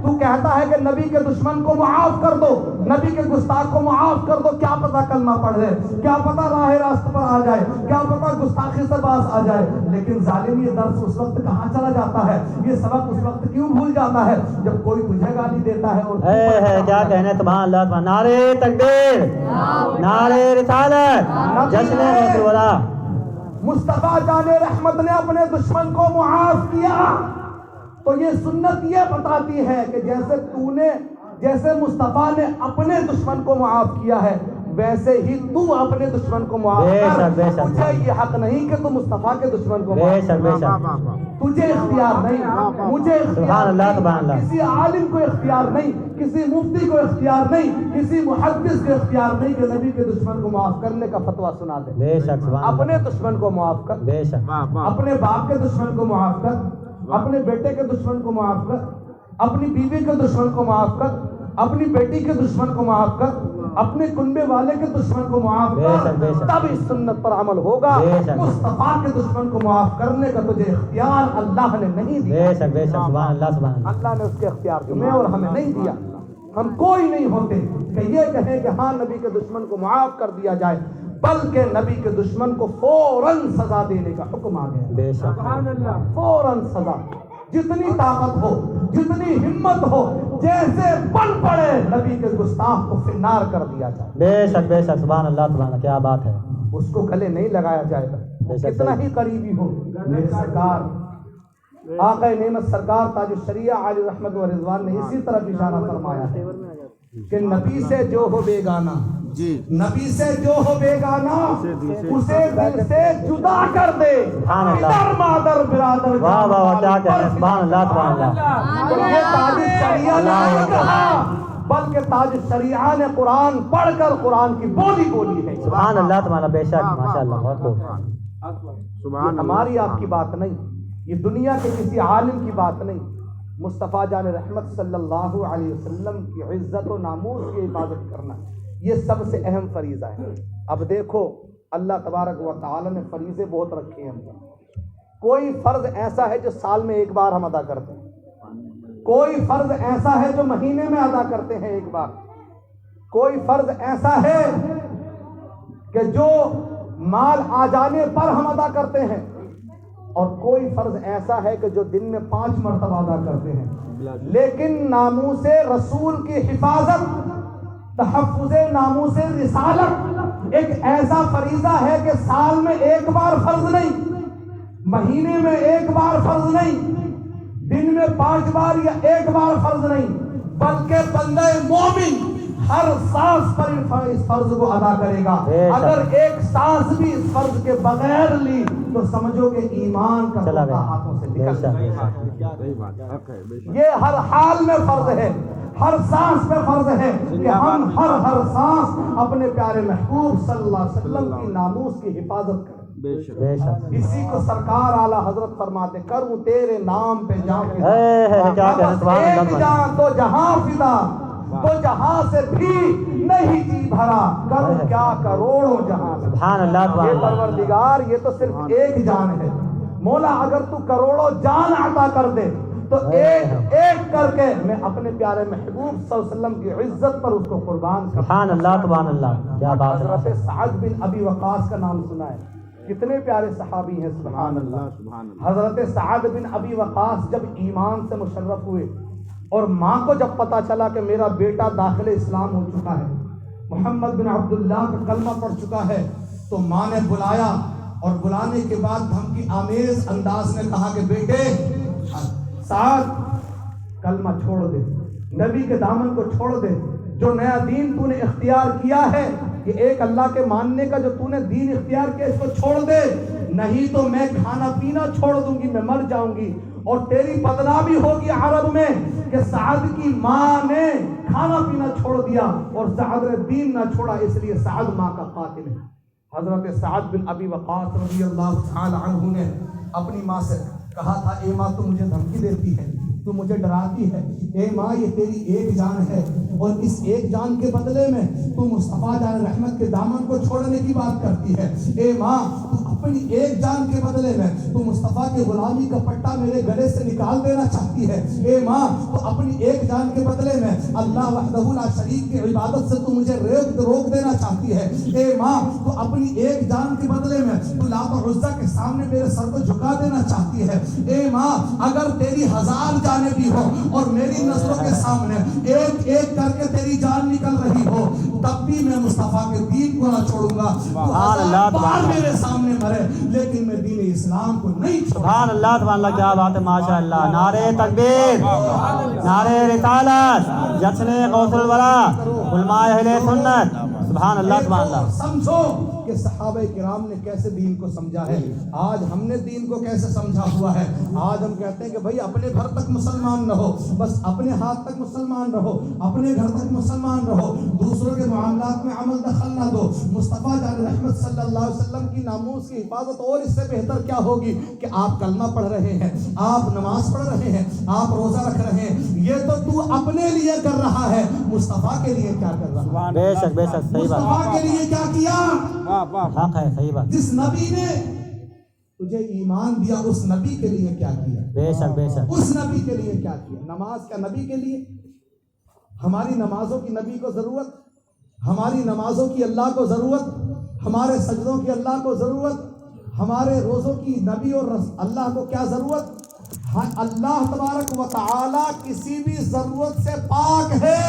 تو کہتا ہے کہ نبی کے دشمن کو معاف کر دو، نبی کے گستاخ کو معاف کر دو. کیا پتہ کلمہ پڑھ لے، کیا پتہ راہ راست پر آ جائے، کیا پتہ گستاخی سے باز آ جائے. لیکن ظالم یہ درس اس وقت کہاں چلا جاتا ہے، یہ سبق اس وقت کیوں بھول جاتا ہے جب کوئی تجھے گالی دیتا ہے اور کیا کہنے سبحان اللہ سبحان. نعرے تکبیر، نعرے رسالت، جشن رسول اللہ. مصطفیٰ جان رحمت نے اپنے دشمن کو معاف کیا تو یہ سنت یہ بتاتی ہے کہ جیسے مصطفیٰ نے اپنے دشمن کو معاف کیا ہے ویسے ہی تو اپنے دشمن کو معاف کر. تجھے یہ حق نہیں کہ تو مصطفیٰ کے دشمن کو معاف کر. تجھے اختیار نہیں، مجھے اختیار نہیں، کسی عالم کو اختیار نہیں، کسی مفتی کو اختیار نہیں، کسی محدث کو اختیار نہیں کہ نبی کے دشمن کو معاف کرنے کا فتویٰ سنا دے. اپنے دشمن کو معاف کر، اپنے باپ کے دشمن کو معاف کر، اپنے بیٹے کے دشمن کو معاف کر، اپنی بیوی کے دشمن کو معاف کر، اپنی بیٹی کے دشمن کو معاف کر، اپنے کنبے والے کے دشمن کو معاف کر، تب اس سنت پر عمل ہوگا. مصطفیٰ کے دشمن کو معاف کرنے کا تجھے اختیار اللہ نے نہیں دیا. اللہ نے اس کے اختیار تمہیں اور ہمیں نہیں دیا. ہم کوئی نہیں ہوتے کہ یہ کہیں کہ ہاں نبی کے دشمن کو معاف کر دیا جائے، بلکہ نبی کے دشمن کو فوراً سزا دینے کا حکم آ گیا. فوراً سزا، جتنی طاقت ہو، جتنی ہمت ہو، جیسے بن پڑے نبی کے گستاخ کو فنار کر دیا جائے. بے شک سبحان اللہ سبحان اللہ. کیا بات ہے. اس کو گلے نہیں لگایا جائے گا، کتنا ہی قریبی ہو. میرے سرکار آقا نعمت سرکار تاج الشریعہ عالی رحمت و رضوان نے اسی طرح اشارہ فرمایا ہے کہ نبی سے جو ہو بیگانہ، نبی سے جو ہو بیگانہ اسے دل سے جدا کر دے. پدر مادر برادر، واہ واہ کیا کہہ رہے ہیں. سبحان اللہ سبحان اللہ. یہ تاج الشریعہ نے نہیں کہا بلکہ تاج الشریعہ نے قرآن پڑھ کر قرآن کی بولی ہے. سبحان اللہ سبحان اللہ. بے شک ماشاء اللہ. بہت خوب. یہ ہماری آپ کی بات نہیں، یہ دنیا کے کسی عالم کی بات نہیں. مصطفیٰ جان رحمت صلی اللہ علیہ وسلم کی عزت و ناموس کی حفاظت کرنا یہ سب سے اہم فریضہ ہے. اب دیکھو اللہ تبارک و تعالی نے فریضے بہت رکھے ہیں ہم پر. کوئی فرض ایسا ہے جو سال میں ایک بار ہم ادا کرتے ہیں، کوئی فرض ایسا ہے جو مہینے میں ادا کرتے ہیں ایک بار، کوئی فرض ایسا ہے کہ جو مال آ جانے پر ہم ادا کرتے ہیں، اور کوئی فرض ایسا ہے کہ جو دن میں 5 مرتبہ ادا کرتے ہیں. لیکن ناموس رسول کی حفاظت، تحفظ ناموس رسالت ایک ایسا فریضہ ہے کہ سال میں ایک بار فرض نہیں، مہینے میں ایک بار فرض نہیں، دن میں 5 بار یا ایک بار فرض نہیں، بلکہ بندہ مومن ہر سانس پر اس فرض کو ادا کرے گا. اگر ایک سانس بھی اس فرض کے بغیر لی تو سمجھو کہ ایمان کا طوطا ہاتھوں سے نکل گیا. یہ ہر حال میں فرض ہے، ہر سانس پہ فرض ہے کہ ہم ہر سانس اپنے پیارے محبوب صلی اللہ علیہ وسلم کی ناموس کی حفاظت کریں. اسی کو سرکار اعلیٰ حضرت فرماتے کروں تیرے نام پہ جان تو جہاں فدا، تو جہاں سے بھی نہیں جی بھرا، کروں کیا کروڑوں جہاں سے. یہ پروردگار یہ تو صرف ایک جان ہے. مولا اگر تو کروڑوں جان عطا کر دے تو ایک ایک کر کے میں اپنے پیارے محبوب صلی اللہ علیہ وسلم کی عزت پر اس کو قربان کروں. سبحان اللہ سبحان اللہ. کیا بات ہے. حضرت سعد بن ابی وقاص کا نام سنا ہے، کتنے پیارے صحابی ہیں. سبحان اللہ. حضرت سعد بن ابی وقاص جب ایمان سے مشرف ہوئے، اور ماں کو جب پتا چلا کہ میرا بیٹا داخل اسلام ہو چکا ہے, محمد بن عبداللہ کا کلمہ پڑھ چکا ہے, تو ماں نے بلایا اور بلانے کے بعد دھمکی آمیز انداز میں کہا کہ بیٹے سعد کلمہ چھوڑ دے, نبی کے دامن کو چھوڑ دے, جو نیا دین تو نے اختیار کیا ہے, یہ ایک اللہ کے ماننے کا جو تو نے دین اختیار کیا, اس کو چھوڑ دے, نہیں تو میں کھانا پینا چھوڑ دوں گی, میں مر جاؤں گی, اور تیری بدنامی ہوگی عرب میں کہ سعد کی ماں نے کھانا پینا چھوڑ دیا اور سعد نے دین نہ چھوڑا, اس لیے سعد ماں کا قاتل ہے. حضرت سعد بن ابی وقاص رضی اللہ تعالی عنہ نے اپنی ماں سے کہا تھا, اے ماں تو مجھے دھمکی دیتی ہے, تو مجھے ڈراتی ہے, اے ماں یہ تیری ایک جان ہے اور اس ایک جان کے بدلے میں تو مصطفیٰ جان رحمت کے دامن کو چھوڑنے کی بات کرتی ہے, اے ماں تو اپنی ایک جان کے بدلے میں تو مصطفیٰ کے غلامی کا پٹا میرے گلے سے نکال دینا چاہتی ہے, اے ماں تو اپنی ایک جان کے بدلے میں اللہ وحدہ لا شریک کی عبادت سے تو مجھے روک دینا چاہتی ہے, اے ماں تو اپنی ایک جان کے بدلے میں تو لات و عزا کے سامنے میرے سر کو جھکا دینا چاہتی ہے, اے ماں اگر تیری 1000 جانیں بھی ہو اور میری نظروں کے سامنے ایک ایک کر کے تیری جان نکل رہی ہو, تب بھی میں مصطفیٰ کے دین کو نہ چھوڑوں گا, تو 1000 بار میرے سامنے مرے لیکن میں دین اسلام کو نہیں چھوڑوں. سبحان اللہ سبحان اللہ, کیا بات ہے, ماشاء اللہ. نعرہ تکبیر, نعرہ رسالت, جشن غوث الورا, علماء اہل سنت. سبحان اللہ سبحان اللہ. سمجھو کہ صحابہ کرام نے کیسے دین کو سمجھا ہے, آج ہم نے دین کو کیسے سمجھا ہوا ہے. آج ہم کہتے ہیں کہ بھائی اپنے گھر تک مسلمان رہو, بس اپنے ہاتھ تک مسلمان رہو, اپنے گھر تک مسلمان رہو, دوسروں کے معاملات میں عمل دخل نہ دو. مصطفیٰ جان رحمت صلی اللہ علیہ وسلم کی ناموس کی حفاظت اور اس سے بہتر کیا ہوگی کہ آپ کلمہ پڑھ رہے ہیں, آپ نماز پڑھ رہے ہیں, آپ روزہ رکھ رہے ہیں, یہ تو اپنے لیے کر رہا ہے, مصطفیٰ کے لیے کیا کر رہا ہے؟ بے شک بے شک, صحیح بات, مصطفیٰ کے لیے کیا کیا؟ حق ہے, صحیح بات. جس نبی نے تجھے ایمان دیا اس نبی کے لیے کیا کیا؟ بے شک بے شک, اس نبی کے لیے کیا کیا؟ نماز کا نبی کے لیے, ہماری نمازوں کی نبی کو ضرورت, ہماری نمازوں کی اللہ کو ضرورت, ہمارے سجدوں کی اللہ کو ضرورت, ہمارے روزوں کی نبی اور اللہ کو کیا ضرورت؟ اللہ تبارک و تعالی کسی بھی ضرورت سے پاک ہے,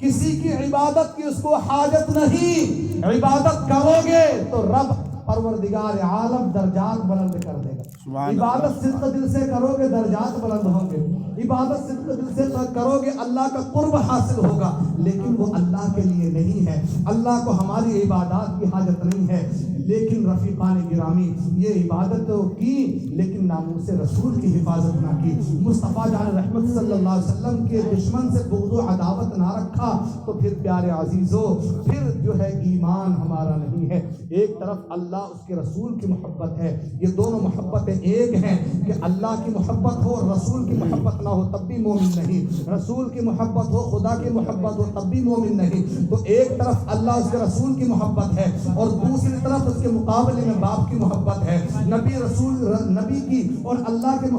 کسی کی عبادت کی اس کو حاجت نہیں. عبادت کرو گے تو رب پروردگار عالم درجات بلند کر دے گا. عبادت صدق دل سے کرو گے درجات بلند ہوں گے, عبادت صدق دل سے کرو گے اللہ کا قرب حاصل ہوگا, لیکن وہ اللہ کے لیے نہیں ہے. اللہ کو ہماری عبادات کی حاجت نہیں ہے, لیکن رفیقان گرامی یہ عبادت کی لیکن ناموس رسول کی حفاظت نہ کی. مصطفیٰ جان رحمت صلی اللہ علیہ وسلم کے دشمن سے بغض و عداوت نہ رکھا تو پھر پیارے عزیزو پھر جو ہے ایمان ہمارا نہیں ہے. ایک طرف اللہ اس کے رسول کی محبت ہے, یہ دونوں محبتیں ایک ہیں کہ اللہ کی محبت ہو اور رسول کی محبت نہ ہو تب بھی مومن نہیں, رسول کی محبت ہو خدا کی محبت ہو تب بھی مومن نہیں. تو ایک طرف اللہ اس کے رسول کی محبت ہے اور دوسری طرف اس کے مقابلے میں باپ کی محبت ہے, نبی کی اور اللہ کے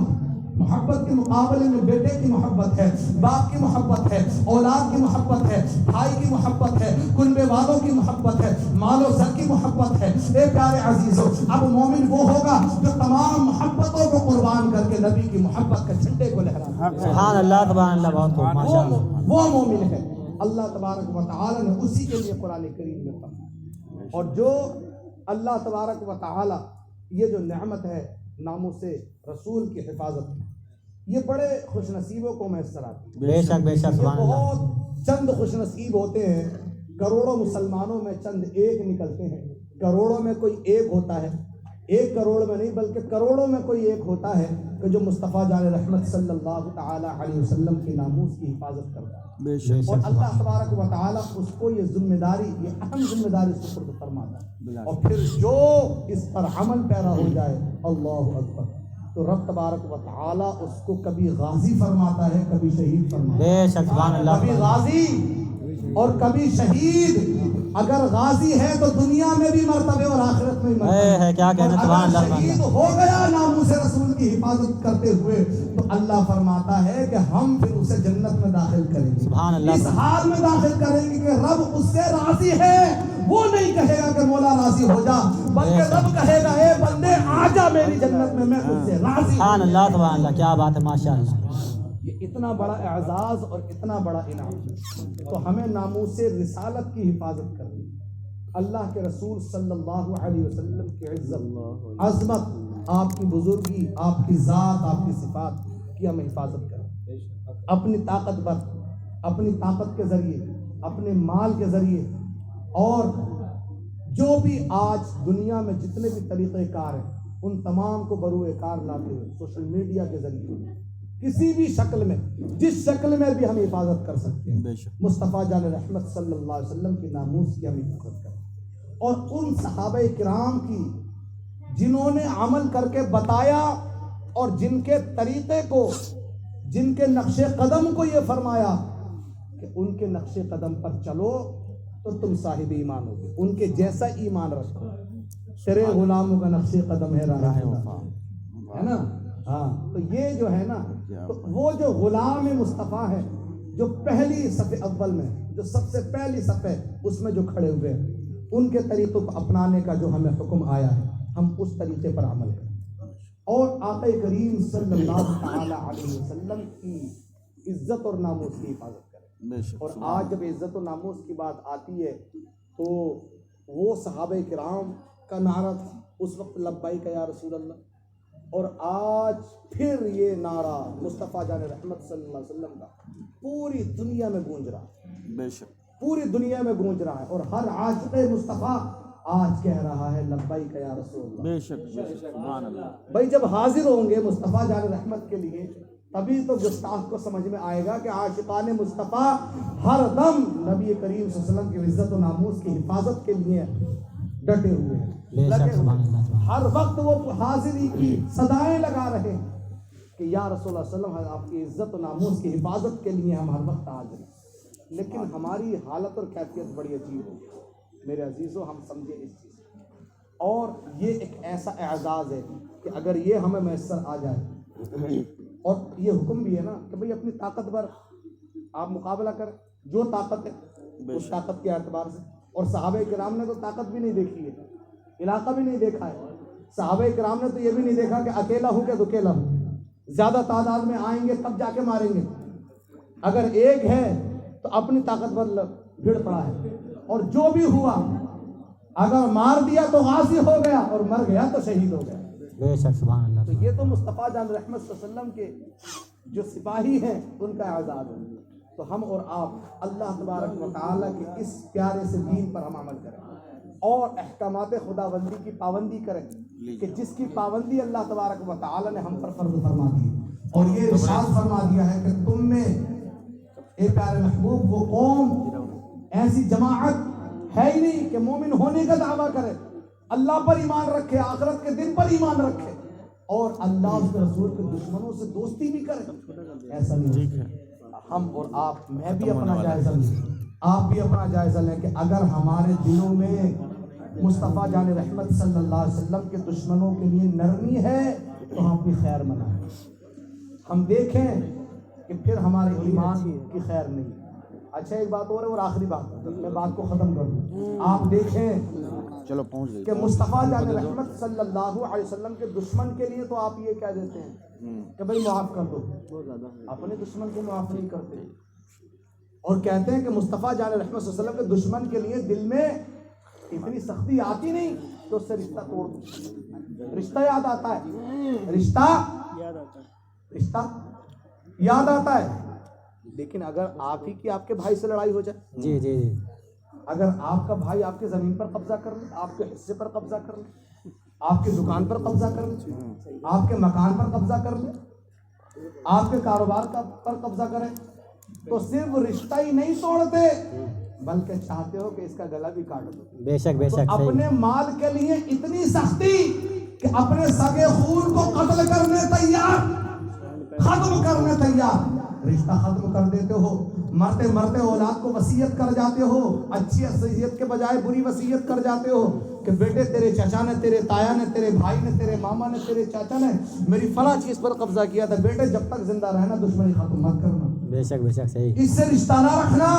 محبت کے مقابلے میں بیٹے کی محبت ہے, باپ کی محبت ہے, اولاد کی محبت ہے, بھائی کی محبت ہے, کنبے والوں کی محبت ہے, مال و زر کی محبت ہے. اے پیارے عزیزو, اب مومن وہ ہوگا جو تمام محبتوں کو قربان کر کے نبی کی محبت کے جھنڈے کو لہراتا ہے. سبحان اللہ سبحان اللہ, بہت خوب, ماشاء اللہ. وہ مومن ہے. اللہ تبارک و تعالی نے اسی کے لیے قرآن کریم میں فرمایا. اور جو اللہ تبارک و تعالی یہ جو نعمت ہے ناموس رسول کی حفاظت, یہ بڑے خوش نصیبوں کو میسر آتی ہے. بے شک بے شک, سبحان اللہ. بہت چند خوش نصیب ہوتے ہیں, کروڑوں مسلمانوں میں چند ایک نکلتے ہیں. کروڑوں میں کوئی ایک ہوتا ہے, 1 کروڑ میں نہیں بلکہ کروڑوں میں کوئی ایک ہوتا ہے کہ جو مصطفیٰ جان رحمت صلی اللہ تعالی علیہ وسلم کی ناموس کی حفاظت کرتا ہے. اور اللہ تبارک و تعالی اس کو یہ ذمہ داری, یہ اہم ذمہ داری سپرد فرماتا ہے. اور پھر جو اس پر عمل پیرا ہو جائے, اللہ اکبر, تو رب تبارک و تعالی اس کو کبھی غازی فرماتا ہے, کبھی شہید فرماتا ہے. بے شک, سبحان اللہ. کبھی غازی اور کبھی شہید. اگر غازی ہے تو دنیا میں بھی مرتبے اور آخرت میں بھی مرتبے. ہے کیا کہنا, سبحان اللہ. شہید ہو گیا ناموس رسول کی حفاظت کرتے ہوئے تو اللہ فرماتا ہے کہ ہم پھر اسے جنت میں داخل کریں گے. سبحان اللہ. اس حال میں داخل کریں گے کہ رب اس سے راضی ہے. وہ نہیں کہے گا کہ مولا راضی ہو جا, بلکہ رب کہے گا اے بندے آ جا میری جنت میں اس سے راضی. سبحان اللہ سبحان اللہ, کیا بات ہے, ماشاء اللہ. یہ یہ اتنا بڑا اعزاز اور اتنا بڑا انعام، تو ہمیں ناموس رسالت کی حفاظت کرنی، اللہ کے رسول صلی اللہ علیہ وسلم کی عزت، عظمت، آپ کی بزرگی، آپ کی ذات، آپ کی صفات کی ہمیں حفاظت کریں، اپنی طاقت پر، اپنی طاقت کے ذریعے، اپنے مال کے ذریعے، اور جو بھی آج دنیا میں جتنے بھی طریقہ کار ہیں ان تمام کو بروئے کار لاتے ہوئے سوشل میڈیا کے ذریعے کسی بھی شکل میں، جس شکل میں بھی ہم حفاظت کر سکتے ہیں، مصطفیٰ جان رحمت صلی اللہ علیہ وسلم کی ناموس کی ہم حفاظت کریں، اور ان صحابہ کرام کی جنہوں نے عمل کر کے بتایا اور جن کے طریقے کو، جن کے نقش قدم کو یہ فرمایا کہ ان کے نقش قدم پر چلو تو تم صاحب ایمان ہوگے، ان کے جیسا ایمان رکھو، تیرے غلاموں کا نقش قدم ہے راہ وفا، ہے نا؟ ہاں، تو یہ جو ہے نا، تو وہ جو غلام مصطفیٰ ہے، جو پہلی صف اول میں، جو سب سے پہلی صف ہے اس میں جو کھڑے ہوئے ہیں، ان کے طریقوں کو اپنانے کا جو ہمیں حکم آیا ہے، ہم اس طریقے پر عمل کریں، اور آقا کریم صلی اللہ تعالی علیہ وسلم کی عزت اور ناموس کی حفاظت کریں۔ اور آج جب عزت و ناموس کی بات آتی ہے تو وہ صحابہ کرام کا نعرہ تھا اس وقت لبیک یا رسول اللہ، اور آج پھر یہ نعرہ مصطفیٰ جان رحمت صلی اللہ علیہ وسلم کا پوری دنیا میں گونج رہا ہے، بے شک پوری دنیا میں گونج رہا ہے، اور ہر عاشق مصطفیٰ آج کہہ رہا ہے لبیک یا رسول اللہ۔ بے شک سبحان اللہ۔ بھائی جب حاضر ہوں گے مصطفیٰ جان رحمت کے لیے تبھی تو گستاخ کو سمجھ میں آئے گا کہ عاشقان مصطفیٰ ہر دم نبی کریم صلی اللہ علیہ وسلم کی عزت و ناموس کی حفاظت کے لیے ڈٹے ہوئے ہیں، لگے ہوئے ہیں، ہر وقت وہ حاضری کی صدائیں لگا رہے ہیں کہ یا رسول اللہ صلی اللہ علیہ وسلم آپ کی عزت و ناموس کی حفاظت کے لیے ہم ہر وقت حاضر ہیں۔ لیکن ہماری حالت اور کیفیت بڑی عجیب ہے میرے عزیزوں، ہم سمجھے اس چیز کو، اور یہ ایک ایسا اعزاز ہے کہ اگر یہ ہمیں میسر آ جائے، اور یہ حکم بھی ہے نا کہ بھئی اپنی طاقت پر آپ مقابلہ کریں، جو طاقت ہے اس طاقت کے اعتبار سے، اور صحابہ کرام نے تو طاقت بھی نہیں دیکھی ہے، علاقہ بھی نہیں دیکھا ہے، صحابہ کرام نے تو یہ بھی نہیں دیکھا کہ اکیلا ہوں کہ دکیلا ہوں، زیادہ تعداد میں آئیں گے تب جا کے ماریں گے، اگر ایک ہے تو اپنی طاقت پر بھیڑ پڑا ہے، اور جو بھی ہوا اگر مار دیا تو غازی ہو گیا اور مر گیا تو شہید ہو گیا۔ بے شک سبحان اللہ۔ تو یہ تو مصطفیٰ جان رحمت صلی اللہ علیہ وسلم کے جو سپاہی ہیں ان کا اعزاز ہے، تو ہم اور آپ اللہ تبارک و تعالیٰ کے اس پیارے سے دین پر ہم عمل کریں اور احکامات خداوندی کی پابندی کریں کہ جس کی پابندی اللہ تبارک و تعالیٰ نے ہم پر فرض فرما دی، اور یہ ارشاد فرما دیا ہے کہ تم میں اے پیارے محبوب وہ قوم، ایسی جماعت ہے ہی نہیں کہ مومن ہونے کا دعویٰ کرے، اللہ پر ایمان رکھے، آخرت کے دن پر ایمان رکھے، اور اللہ اس کے رسول کے دشمنوں سے دوستی بھی کرے، ایسا نہیں ہے۔ ہم اور آپ، میں بھی اپنا جائزہ لیں، آپ بھی اپنا جائزہ لیں کہ اگر ہمارے دلوں میں مصطفیٰ جان رحمت صلی اللہ علیہ وسلم کے دشمنوں کے لیے نرمی ہے تو ہم اپنی خیر منائیں، ہم دیکھیں کہ پھر ہمارے ایمان کی خیر نہیں۔ اچھا ایک بات اور ہے، اور آخری بات میں بات کو ختم کر دوں، آپ دیکھیں چلو پہنچ گئی کہ مصطفیٰ جان رحمت صلی اللہ علیہ وسلم کے دشمن کے لیے تو آپ یہ کہہ دیتے ہیں کہ بھئی معاف کر دو، اپنے دشمن کو معاف نہیں کرتے، اور کہتے ہیں کہ مصطفیٰ جان رحمت صلی اللہ علیہ وسلم کے دشمن کے لیے دل میں اتنی سختی آتی نہیں تو اس سے رشتہ توڑ دو، رشتہ یاد آتا ہے، رشتہ یاد آتا ہے، لیکن اگر آپ ہی کی آپ کے بھائی سے لڑائی ہو جائے، جی جی جی، اگر آپ کا بھائی آپ کی زمین پر قبضہ کر لے، آپ کے حصے پر قبضہ کر لے، آپ کی دکان پر قبضہ کر لے، آپ کے مکان پر قبضہ کر لے، آپ کے کاروبار پر قبضہ کرے، تو صرف رشتہ ہی نہیں توڑتے بلکہ چاہتے ہو کہ اس کا گلا بھی کاٹ دو۔ بے شک بے تو شک، اپنے مال کے لیے اتنی سختی کہ اپنے سگے خون کو قتل کرنے تیار، ختم کرنے تیار، رشتہ ختم کر دیتے ہو، مرتے مرتے اولاد کو وصیت کر جاتے ہو، اچھی وصیت کے بجائے بری وصیت کر جاتے ہو کہ بیٹے تیرے چچا نے، تیرے تایا نے، تیرے بھائی نے، تیرے ماما نے، تیرے چاچا نے میری فلاں چیز پر قبضہ کیا تھا، بیٹے جب تک زندہ رہنا دشمنی ختم مت کرنا، بے شک صحیح، اس سے رشتہ نہ رکھنا،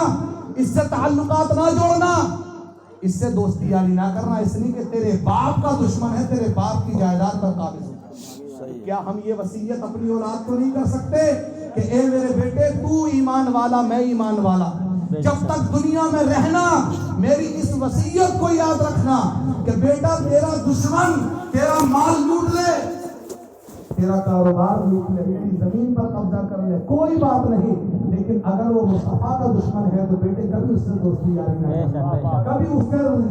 اس سے تعلقات نہ جوڑنا، اس سے دوستی یاری نہ کرنا، اس لیے کہ تیرے باپ کا دشمن ہے، تیرے باپ کی جائیداد پر قابض ہوتا ہے۔ کیا ہم یہ وصیت اپنی اولاد کو نہیں کر سکتے کہ اے میرے بیٹے تو ایمان والا میں ایمان والا، جب تک دنیا میں رہنا میری اس وصیت کو یاد رکھنا کہ بیٹا تیرا دشمن تیرا مال لوٹ لے، تیرا کاروبار لوٹ لے، تیری زمین پر قبضہ کر لے، کوئی بات نہیں، لیکن اگر وہ مصطفیٰ کا دشمن ہے تو بیٹے کبھی اس سے دوستی یاری نہ کرنا، کبھی اس سے دوستی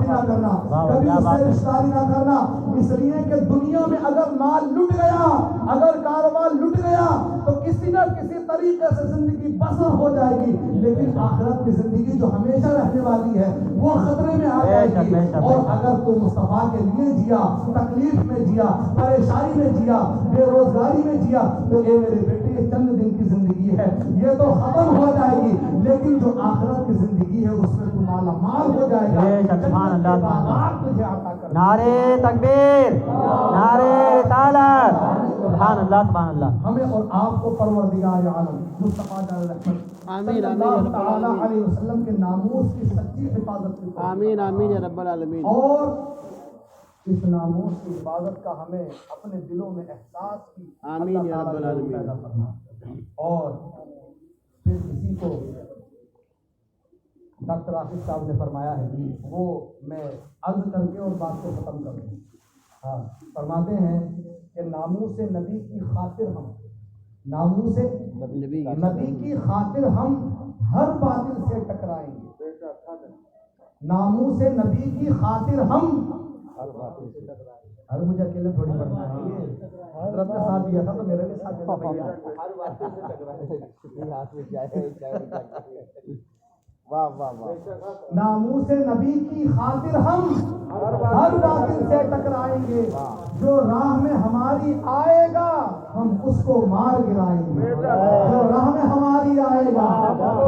نہ کرنا، کبھی اس سے رشتہ داری نہ کرنا، اس لیے کہ دنیا میں اگر مال لٹ گیا، اگر کاروبار لٹ گیا تو کسی نہ کسی طریقے سے زندگی بسر ہو جائے گی، لیکن آخرت کی زندگی جو ہمیشہ رہنے والی ہے وہ خطرے میں آ جائے گی۔ اور اگر تو مصطفیٰ کے لیے جیا، تکلیف میں جیا، پریشانی میں جیا، بے روزگاری میں جیا، تو اے میرے بیٹے یہ چند دن کی زندگی ہے، یہ تو ختم ہو جائے گی، لیکن جو آخرت کی زندگی ہے اس میں تو مالا مال ہو جائے گا، سبحان اللہ، باغات تجھے عطا کر نعرے تکبیر، نعرے رسالت، سبحان اللہ سبحان اللہ۔ ہمیں اور آپ کو پروردگار عالم مصطفیٰ جان رحمت صلی اللہ تعالی علیہ وسلم کے ناموس کی سچی حفاظت کی، آمین آمین یا رب العالمین۔ اور اس ناموس کی حفاظت کا ہمیں اپنے دلوں میں احساس کی آمین یا رب العالمین۔ پیدا کرنا، اور پھر اسی کو ڈاکٹر عاقب صاحب نے فرمایا ہے، وہ میں عرض کر کے اور بات کو ختم کر دوں۔ ہاں فرماتے ہیں کہ ناموس نبی کی خاطر ہم، ناموس نبی کی خاطر ہم ہر باطل سے ٹکرائیں گے، ناموس نبی کی خاطر ہم ارے مجھے اکیلے تھوڑی پڑھنا ہے، یہ حضرت کا ساتھ دیا تھا تو میرے بھی ساتھ دینا پڑے گا۔ ناموس نبی کی خاطر ہم ہر باطل سے ٹکرائیں گے، جو راہ میں ہماری آئے گا ہم اس کو مار گرائیں گے، جو راہ میں ہماری آئے گا